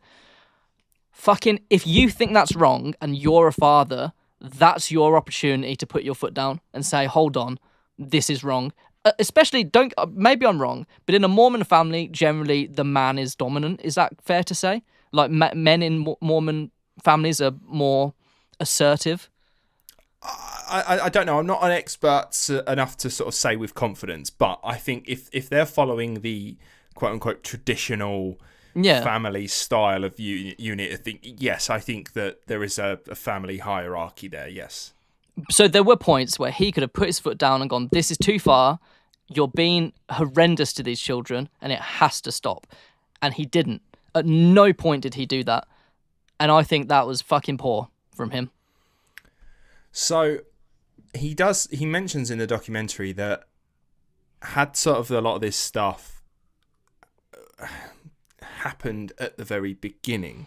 [SPEAKER 1] Fucking, if you think that's wrong and you're a father, that's your opportunity to put your foot down and say, "Hold on, this is wrong." Especially, maybe I'm wrong, but in a Mormon family, generally the man is dominant. Is that fair to say? Like, men in Mormon families are more assertive.
[SPEAKER 2] I don't know. I'm not an expert enough to sort of say with confidence, but I think if they're following the quote unquote traditional family style of unit, I think that there is a family hierarchy there. Yes.
[SPEAKER 1] So there were points where he could have put his foot down and gone, "This is too far. You're being horrendous to these children and it has to stop." And he didn't. At no point did he do that. And I think that was fucking poor from him.
[SPEAKER 2] So he mentions in the documentary that had sort of a lot of this stuff happened at the very beginning,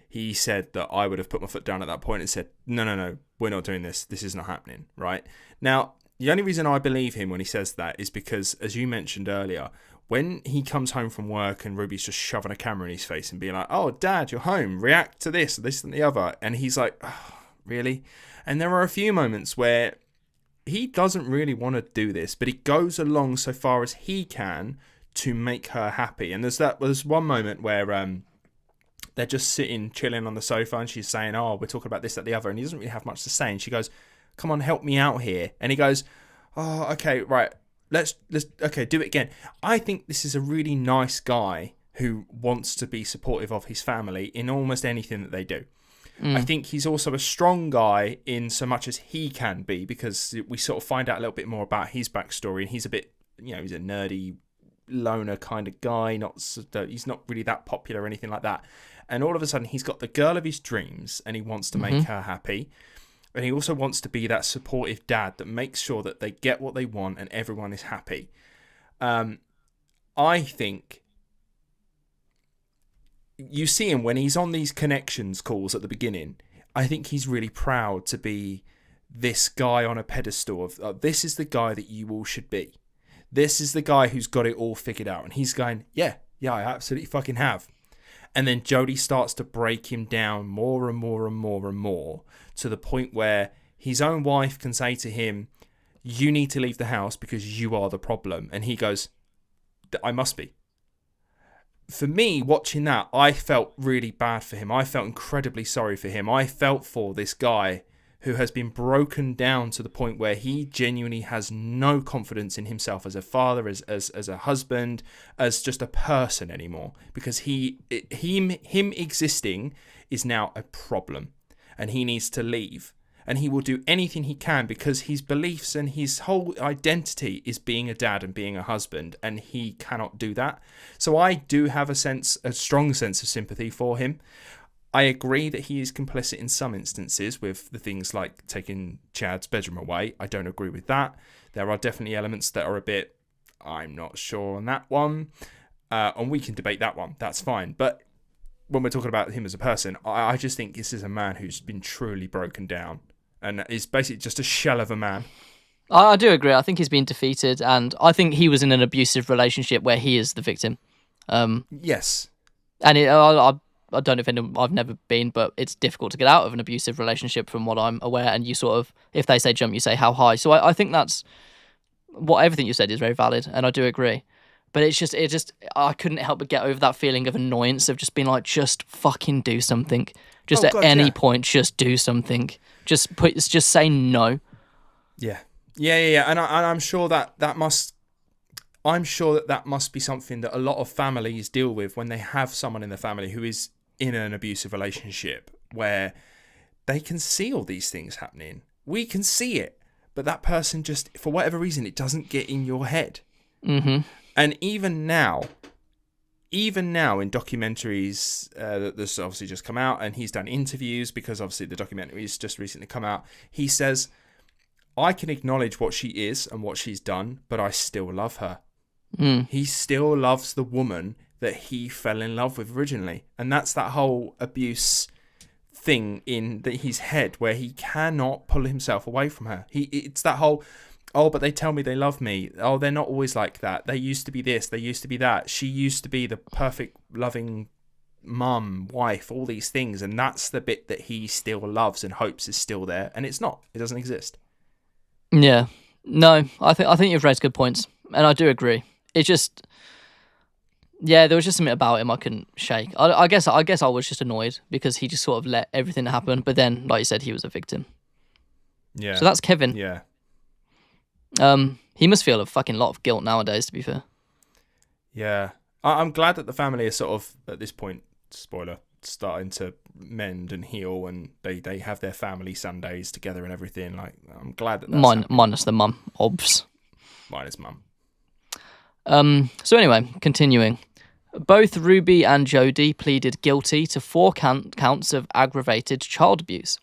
[SPEAKER 2] he said that I would have put my foot down at that point and said, no, we're not doing this. This is not happening, right? Now, the only reason I believe him when he says that is because, as you mentioned earlier, when he comes home from work and Ruby's just shoving a camera in his face and being like, "Oh, Dad, you're home. React to this and the other." And he's like, "Oh, really?" And there are a few moments where he doesn't really want to do this, but he goes along so far as he can to make her happy. And there's one moment where they're just sitting, chilling on the sofa, and she's saying, "Oh, we're talking about this, that, the other," and he doesn't really have much to say. And she goes, "Come on, help me out here." And he goes, "Oh, okay, right. Let's do it again." I think this is a really nice guy who wants to be supportive of his family in almost anything that they do. I think he's also a strong guy in so much as he can be, because we sort of find out a little bit more about his backstory, and he's a bit, he's a nerdy loner kind of guy. He's not really that popular or anything like that. And all of a sudden, he's got the girl of his dreams, and he wants to make her happy. And he also wants to be that supportive dad that makes sure that they get what they want and everyone is happy. I think you see him when he's on these connections calls at the beginning. I think he's really proud to be this guy on a pedestal of this is the guy that you all should be. This is the guy who's got it all figured out. And he's going, yeah, I absolutely fucking have. And then Jody starts to break him down more and more and more and more, to the point where his own wife can say to him, you need to leave the house because you are the problem. And he goes, I must be. For me, watching that, I felt really bad for him. I felt incredibly sorry for him. I felt for this guy who has been broken down to the point where he genuinely has no confidence in himself as a father, as a husband, as just a person anymore. Because him existing is now a problem, and he needs to leave. And he will do anything he can because his beliefs and his whole identity is being a dad and being a husband, and he cannot do that. So I do have a strong sense of sympathy for him. I agree that he is complicit in some instances with the things like taking Chad's bedroom away. I don't agree with that. There are definitely elements that are a bit, I'm not sure on that one. And we can debate that one. That's fine. But when we're talking about him as a person, I just think this is a man who's been truly broken down and is basically just a shell of a man.
[SPEAKER 1] I do agree. I think he's been defeated, and I think he was in an abusive relationship where he is the victim.
[SPEAKER 2] Yes.
[SPEAKER 1] And I don't know if I've never been, but it's difficult to get out of an abusive relationship from what I'm aware. And you sort of, if they say jump, you say how high. So I think that's what everything you said is very valid, and I do agree. But it just, I couldn't help but get over that feeling of annoyance of just being like, just fucking do something. Just any point, just do something. Just say no.
[SPEAKER 2] Yeah. And I'm sure that must be something that a lot of families deal with when they have someone in the family who is in an abusive relationship, where they can see all these things happening. We can see it, but that person just, for whatever reason, it doesn't get in your head.
[SPEAKER 1] Mm-hmm.
[SPEAKER 2] And even now in documentaries that's obviously just come out, and he's done interviews because obviously the documentary's just recently come out, he says, I can acknowledge what she is and what she's done, but I still love her. He still loves the woman that he fell in love with originally. And that's that whole abuse thing in his head where he cannot pull himself away from her. It's that whole, oh, but they tell me they love me. Oh, they're not always like that. They used to be this, they used to be that. She used to be the perfect, loving mum, wife, all these things. And that's the bit that he still loves and hopes is still there. And it's not. It doesn't exist.
[SPEAKER 1] Yeah. No, I think you've raised good points. And I do agree. It just, yeah, there was just something about him I couldn't shake. I guess I was just annoyed because he just sort of let everything happen. But then, like you said, he was a victim.
[SPEAKER 2] Yeah.
[SPEAKER 1] So that's Kevin.
[SPEAKER 2] Yeah.
[SPEAKER 1] He must feel a fucking lot of guilt nowadays, to be fair.
[SPEAKER 2] Yeah. I'm glad that the family is sort of, at this point, spoiler, starting to mend and heal, and they have their family Sundays together and everything. Like, I'm glad that that's
[SPEAKER 1] minus the mum, obvs.
[SPEAKER 2] Minus mum.
[SPEAKER 1] So anyway, continuing. Both Ruby and Jodie pleaded guilty to 4 counts of aggravated child abuse.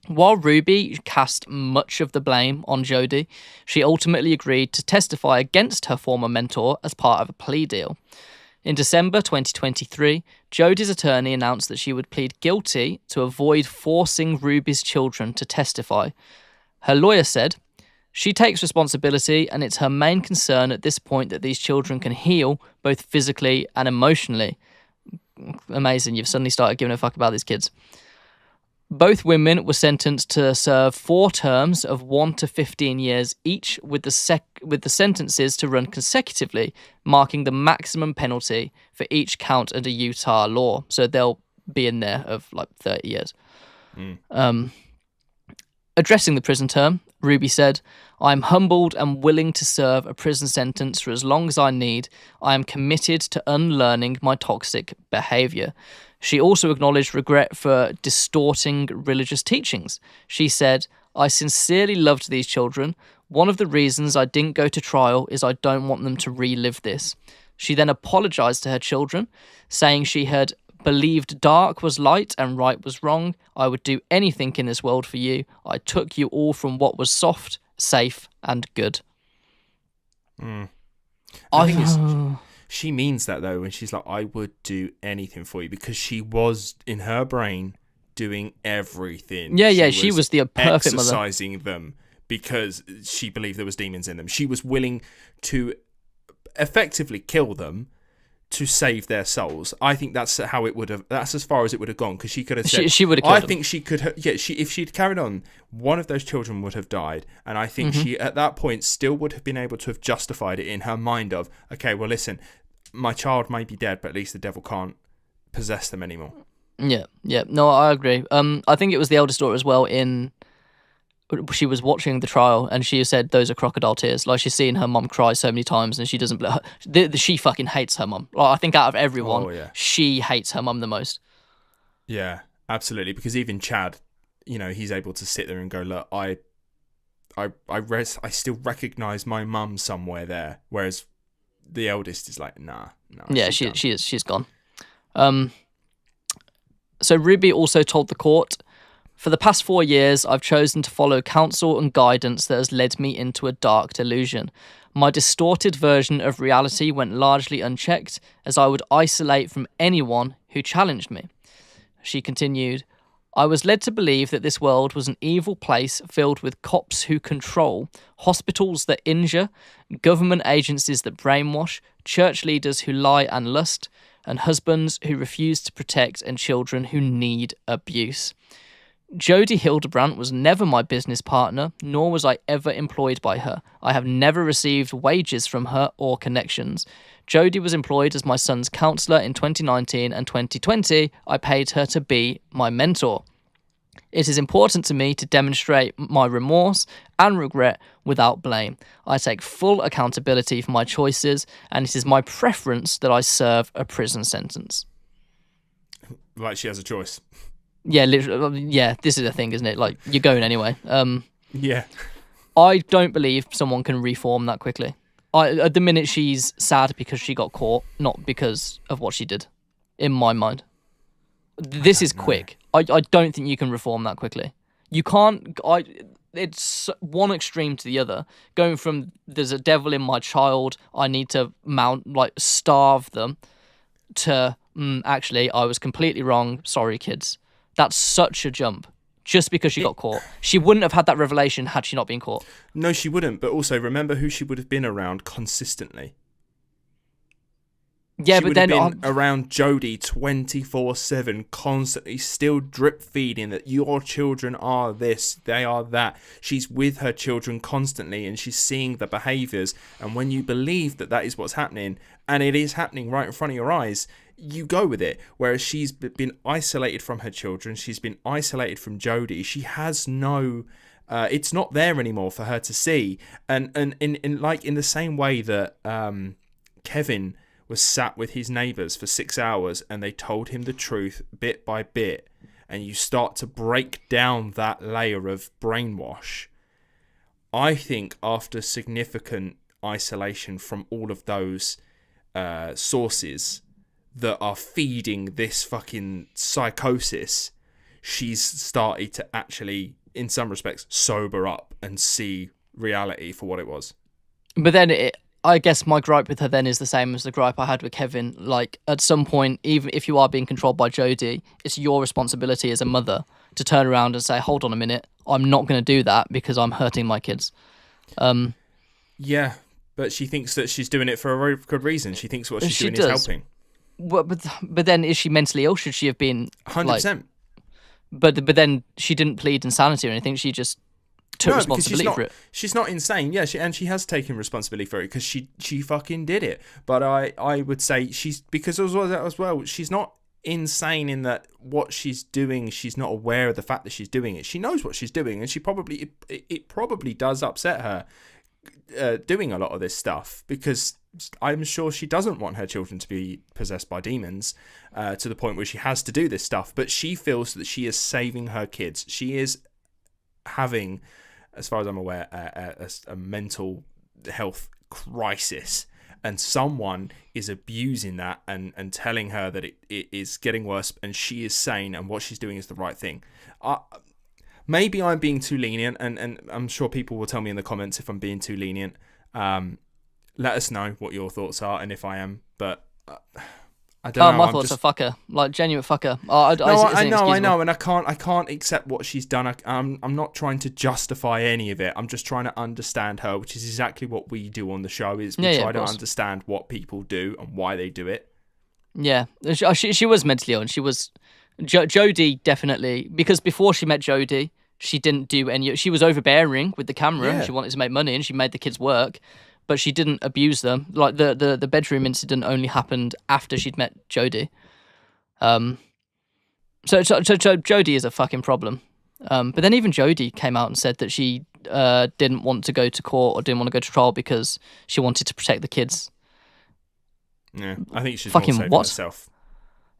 [SPEAKER 1] While Ruby cast much of the blame on Jodie, she ultimately agreed to testify against her former mentor as part of a plea deal. In December 2023, Jodie's attorney announced that she would plead guilty to avoid forcing Ruby's children to testify. Her lawyer said, she takes responsibility, and it's her main concern at this point that these children can heal both physically and emotionally. Amazing, you've suddenly started giving a fuck about these kids. Both women were sentenced to serve 4 terms of 1 to 15 years each, with the sentences to run consecutively, marking the maximum penalty for each count under Utah law. So they'll be in there of like 30 years. Addressing the prison term, Ruby said, "I'm humbled and willing to serve a prison sentence for as long as I need. I am committed to unlearning my toxic behaviour." She also acknowledged regret for distorting religious teachings. She said, "I sincerely loved these children. One of the reasons I didn't go to trial is I don't want them to relive this." She then apologised to her children, saying she had believed dark was light and right was wrong. "I would do anything in this world for you. I took you all from what was soft, safe, and good."
[SPEAKER 2] I think she means that though when she's like, "I would do anything for you," because she was in her brain doing everything.
[SPEAKER 1] Yeah, she was the perfect mother.
[SPEAKER 2] Exercising them because she believed there was demons in them. She was willing to effectively kill them to save their souls. I think that's how it would have. That's as far as it would have gone, because she could have said.
[SPEAKER 1] She would have killed
[SPEAKER 2] I
[SPEAKER 1] him.
[SPEAKER 2] think she could. If she'd carried on, one of those children would have died, and I think she at that point still would have been able to have justified it in her mind of, okay, well, listen, my child may be dead, but at least the devil can't possess them anymore.
[SPEAKER 1] Yeah. No, I agree. I think it was the eldest daughter as well. She was watching the trial, and she said those are crocodile tears. Like, she's seen her mum cry so many times, and she doesn't. She fucking hates her mum. Like, I think out of everyone, she hates her mum the most.
[SPEAKER 2] Yeah, absolutely. Because even Chad, he's able to sit there and go, look, I still recognise my mum somewhere there, whereas the eldest is like, nah.
[SPEAKER 1] Yeah, she's gone. So Ruby also told the court, "For the past 4 years, I've chosen to follow counsel and guidance that has led me into a dark delusion. My distorted version of reality went largely unchecked, as I would isolate from anyone who challenged me." She continued, "I was led to believe that this world was an evil place filled with cops who control, hospitals that injure, government agencies that brainwash, church leaders who lie and lust, and husbands who refuse to protect, and children who need abuse. Jodie Hildebrandt was never my business partner, nor was I ever employed by her. I have never received wages from her or connections. Jodie was employed as my son's counsellor in 2019, and 2020 I paid her to be my mentor. It is important to me to demonstrate my remorse and regret without blame. I take full accountability for my choices, and it is my preference that I serve a prison sentence."
[SPEAKER 2] Like she has a choice.
[SPEAKER 1] Yeah, literally. Yeah, this is a thing, isn't it? Like, you're going anyway.
[SPEAKER 2] Yeah.
[SPEAKER 1] I don't believe someone can reform that quickly. At the minute, she's sad because she got caught, not because of what she did, in my mind. This is quick. I don't think you can reform that quickly. You can't. It's one extreme to the other. Going from, there's a devil in my child, I need to starve them, to, actually, I was completely wrong. Sorry, kids. That's such a jump. Just because she got caught. She wouldn't have had that revelation had she not been caught.
[SPEAKER 2] No, she wouldn't. But also, remember who she would have been around consistently.
[SPEAKER 1] Yeah,
[SPEAKER 2] she
[SPEAKER 1] but then
[SPEAKER 2] been around Jodie 24/7, constantly, still drip feeding that your children are this, they are that. She's with her children constantly, and she's seeing the behaviours. And when you believe that that is what's happening, and it is happening right in front of your eyes, you go with it. Whereas she's been isolated from her children, she's been isolated from Jodie. She has no. It's not there anymore for her to see. And in the same way that Kevin was sat with his neighbours for 6 hours and they told him the truth bit by bit, and you start to break down that layer of brainwash. I think after significant isolation from all of those sources that are feeding this fucking psychosis, she's started to actually, in some respects, sober up and see reality for what it was.
[SPEAKER 1] But then I guess my gripe with her then is the same as the gripe I had with Kevin. Like, at some point, even if you are being controlled by Jodie, it's your responsibility as a mother to turn around and say, hold on a minute, I'm not going to do that because I'm hurting my kids.
[SPEAKER 2] Yeah, but she thinks that she's doing it for a very good reason. She thinks what she's doing is helping.
[SPEAKER 1] But then is she mentally ill? Should she have been
[SPEAKER 2] 100%?
[SPEAKER 1] But then she didn't plead insanity or anything. She just took responsibility for it.
[SPEAKER 2] She's not insane. Yeah, she has taken responsibility for it because she fucking did it. But I would say because as well, she's not insane in that what she's doing, she's not aware of the fact that she's doing it. She knows what she's doing, and she it probably does upset her doing a lot of this stuff, because I'm sure she doesn't want her children to be possessed by demons to the point where she has to do this stuff. But she feels that she is saving her kids. She is having, as far as I'm aware, a mental health crisis, and someone is abusing that and telling her that it is getting worse, and she is sane and what she's doing is the right thing. Maybe I'm being too lenient, and I'm sure people will tell me in the comments if I'm being too lenient. Let us know what your thoughts are and if I am, but I don't know.
[SPEAKER 1] My thoughts are fucker, like genuine fucker.
[SPEAKER 2] I know, and I can't accept what she's done. I'm not trying to justify any of it. I'm just trying to understand her, which is exactly what we do on the show. Is we try to understand what people do and why they do it.
[SPEAKER 1] Yeah, she was mentally ill, and she was Jodie definitely, because before she met Jodie, she didn't do any. She was overbearing with the camera.
[SPEAKER 2] Yeah.
[SPEAKER 1] She wanted to make money, and she made the kids work, but she didn't abuse them. Like the bedroom incident only happened after she'd met Jodie. So Jodie is a fucking problem. But then even Jodie came out and said that she didn't want to go to court or didn't want to go to trial because she wanted to protect the kids.
[SPEAKER 2] Yeah, I think she's
[SPEAKER 1] Fucking
[SPEAKER 2] more saving
[SPEAKER 1] what?
[SPEAKER 2] herself.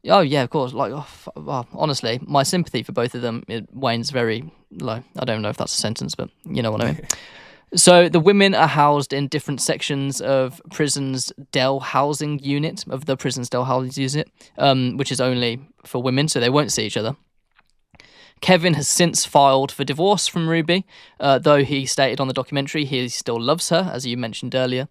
[SPEAKER 1] Oh yeah, of course. Like, well, honestly, my sympathy for both of them, wanes very low. I don't know if that's a sentence, but you know what I mean. So the women are housed in different sections of prison's Dell housing unit, of the prison's Dell housing unit, which is only for women, so they won't see each other. Kevin has since filed for divorce from Ruby, though he stated on the documentary he still loves her, as you mentioned earlier.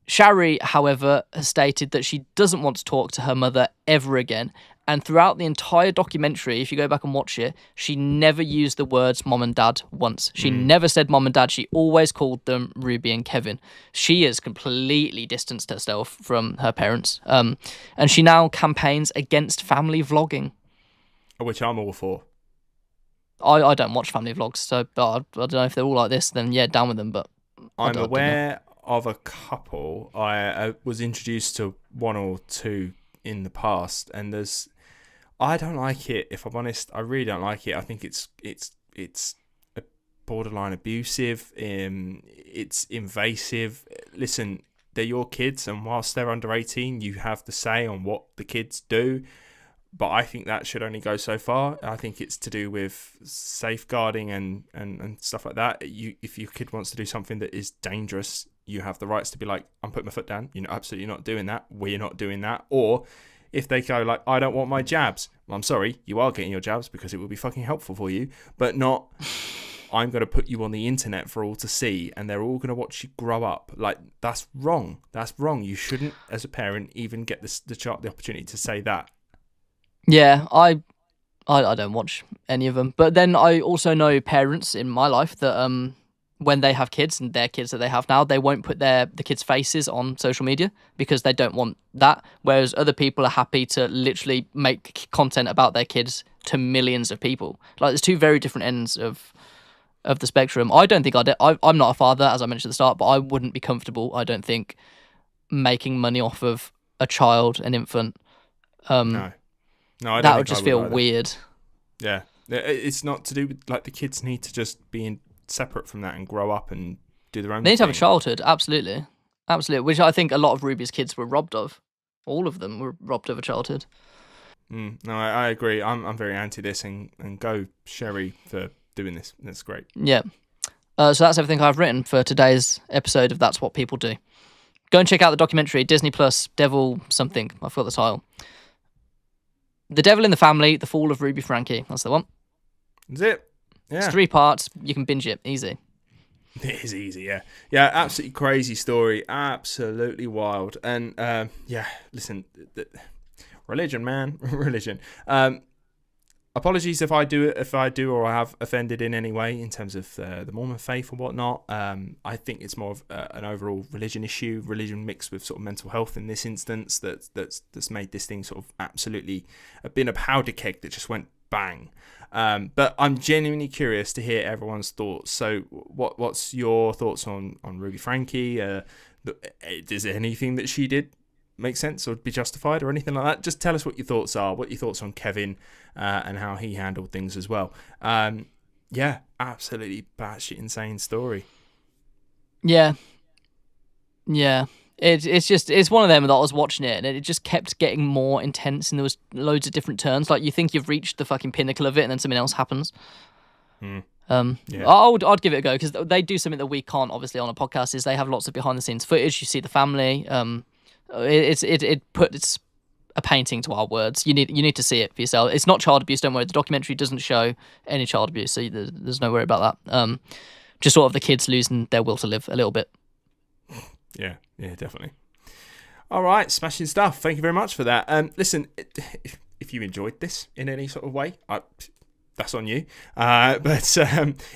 [SPEAKER 1] Shari, however, has stated that she doesn't want to talk to her mother ever again. And throughout the entire documentary, if you go back and watch it, she never used the words mom and dad once. She never said mom and dad. She always called them Ruby and Kevin. She has completely distanced herself from her parents. And she now campaigns against family vlogging.
[SPEAKER 2] Which I'm all for.
[SPEAKER 1] I don't watch family vlogs, so but I don't know if they're all like this, then yeah, down with them. But
[SPEAKER 2] I'm aware of a couple. I was introduced to one or two in the past, and I don't like it. If I'm honest, I really don't like it. I think it's a borderline abusive. It's invasive. Listen, they're your kids, and whilst they're under 18, you have the say on what the kids do. But I think that should only go so far. I think it's to do with safeguarding and stuff like that. If your kid wants to do something that is dangerous, you have the rights to be like, I'm putting my foot down. You're absolutely not doing that. We're not doing that. Or if they go like, I don't want my jabs. Well, I'm sorry, you are getting your jabs because it will be fucking helpful for you. But not, I'm going to put you on the internet for all to see and they're all going to watch you grow up. Like, that's wrong. That's wrong. You shouldn't, as a parent, even get the opportunity to say that.
[SPEAKER 1] Yeah, I don't watch any of them. But then I also know parents in my life that when they have kids and their kids that they have now, they won't put the kids' faces on social media because they don't want that. Whereas other people are happy to literally make content about their kids to millions of people. Like, there's two very different ends of the spectrum. I don't think I'm not a father, as I mentioned at the start, but I wouldn't be comfortable, I don't think, making money off of a child, an infant.
[SPEAKER 2] No, I don't.
[SPEAKER 1] That would just feel weird.
[SPEAKER 2] Yeah, it's not to do with, like, the kids need to just be separate from that and grow up and do their own thing.
[SPEAKER 1] They need to have a childhood, absolutely. Which I think a lot of Ruby's kids were robbed of. All of them were robbed of a childhood.
[SPEAKER 2] No, I agree. I'm very anti this, and go Sherry for doing this. That's great.
[SPEAKER 1] Yeah. So that's everything I've written for today's episode of That's What People Do. Go and check out the documentary, Disney Plus, Devil something. I forgot the title. The Devil in the Family, The Fall of Ruby Franke. That's the one.
[SPEAKER 2] That's it. Yeah.
[SPEAKER 1] It's 3 parts. You can binge it. Easy.
[SPEAKER 2] It is easy, yeah. Yeah, absolutely crazy story. Absolutely wild. And, listen, religion, man. Religion. Apologies if I do or I have offended in any way in terms of the Mormon faith or whatnot. I think it's more of an overall religion issue, religion mixed with sort of mental health in this instance that's made this thing sort of absolutely been a powder keg that just went bang. But I'm genuinely curious to hear everyone's thoughts. So what's your thoughts on Ruby Franke? Is there anything that she did make sense or be justified or anything like that? Just tell us what your thoughts are, what your thoughts on Kevin and how he handled things as well. Absolutely batshit insane story.
[SPEAKER 1] Yeah it's one of them that I was watching it and it just kept getting more intense and there was loads of different turns. Like, you think you've reached the fucking pinnacle of it and then something else happens. I'd give it a go because they do something that we can't obviously on a podcast. Is they have lots of behind the scenes footage. You see the family. It puts a painting to our words. You need to see it for yourself. It's not child abuse, don't worry. The documentary doesn't show any child abuse, so there's no worry about that. Just sort of the kids losing their will to live a little bit.
[SPEAKER 2] Yeah, definitely. All right, smashing stuff. Thank you very much for that. Listen, if you enjoyed this in any sort of way, that's on you. But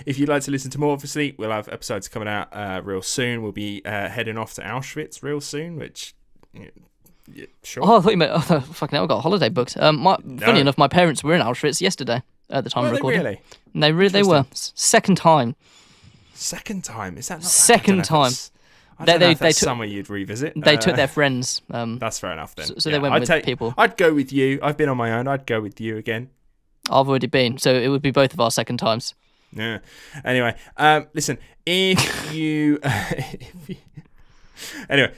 [SPEAKER 2] if you'd like to listen to more, obviously, we'll have episodes coming out real soon. We'll be heading off to Auschwitz real soon, which Yeah, sure.
[SPEAKER 1] Oh, I thought you meant. Oh, fucking hell, I got a holiday booked. Funny enough, my parents were in Auschwitz yesterday at the time of
[SPEAKER 2] Were they
[SPEAKER 1] recording.
[SPEAKER 2] really?
[SPEAKER 1] They were. Second time.
[SPEAKER 2] Second time? Is that not
[SPEAKER 1] Second time.
[SPEAKER 2] I don't know if that's somewhere you'd revisit.
[SPEAKER 1] They took their friends.
[SPEAKER 2] That's fair enough then.
[SPEAKER 1] So they went with people.
[SPEAKER 2] I'd go with you. I've been on my own. I'd go with you again.
[SPEAKER 1] I've already been, so it would be both of our second times.
[SPEAKER 2] Yeah. Anyway, listen, if you... Anyway,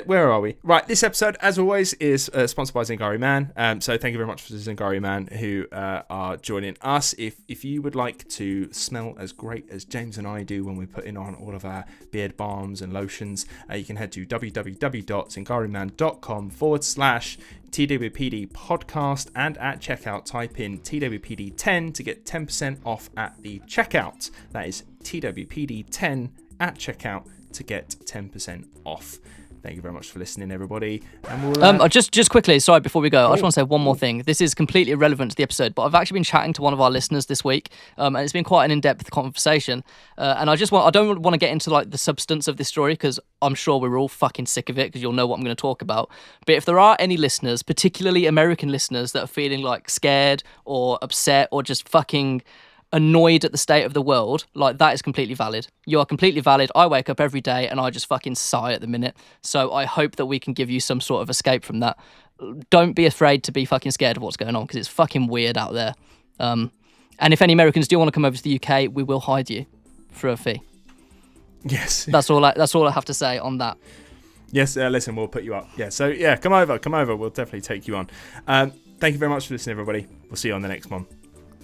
[SPEAKER 2] where are we? Right, this episode, as always, is sponsored by Zingari Man. So thank you very much for Zingari Man who are joining us. If you would like to smell as great as James and I do when we're putting on all of our beard balms and lotions, you can head to www.zingariman.com/TWPD podcast, and at checkout type in TWPD10 to get 10% off at the checkout. That is TWPD10 at checkout to get 10% off. Thank you very much for listening, everybody. And we'll
[SPEAKER 1] just quickly, sorry, before we go, I just want to say one more thing. This is completely irrelevant to the episode, but I've actually been chatting to one of our listeners this week, and it's been quite an in-depth conversation. And I don't want to get into like the substance of this story because I'm sure we're all fucking sick of it because you'll know what I'm going to talk about. But if there are any listeners, particularly American listeners, that are feeling like scared or upset or just fucking annoyed at the state of the world, like, that is completely valid. You are completely valid. I wake up every day and I just fucking sigh at the minute. So I hope that we can give you some sort of escape from that. Don't be afraid to be fucking scared of what's going on because it's fucking weird out there. And if any Americans do want to come over to the UK, we will hide you for a fee.
[SPEAKER 2] Yes.
[SPEAKER 1] That's all I have to say on that.
[SPEAKER 2] Yes, listen, we'll put you up. Yeah, so yeah, come over. We'll definitely take you on. Thank you very much for listening, everybody. We'll see you on the next one.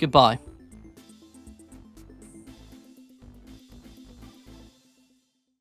[SPEAKER 1] Goodbye.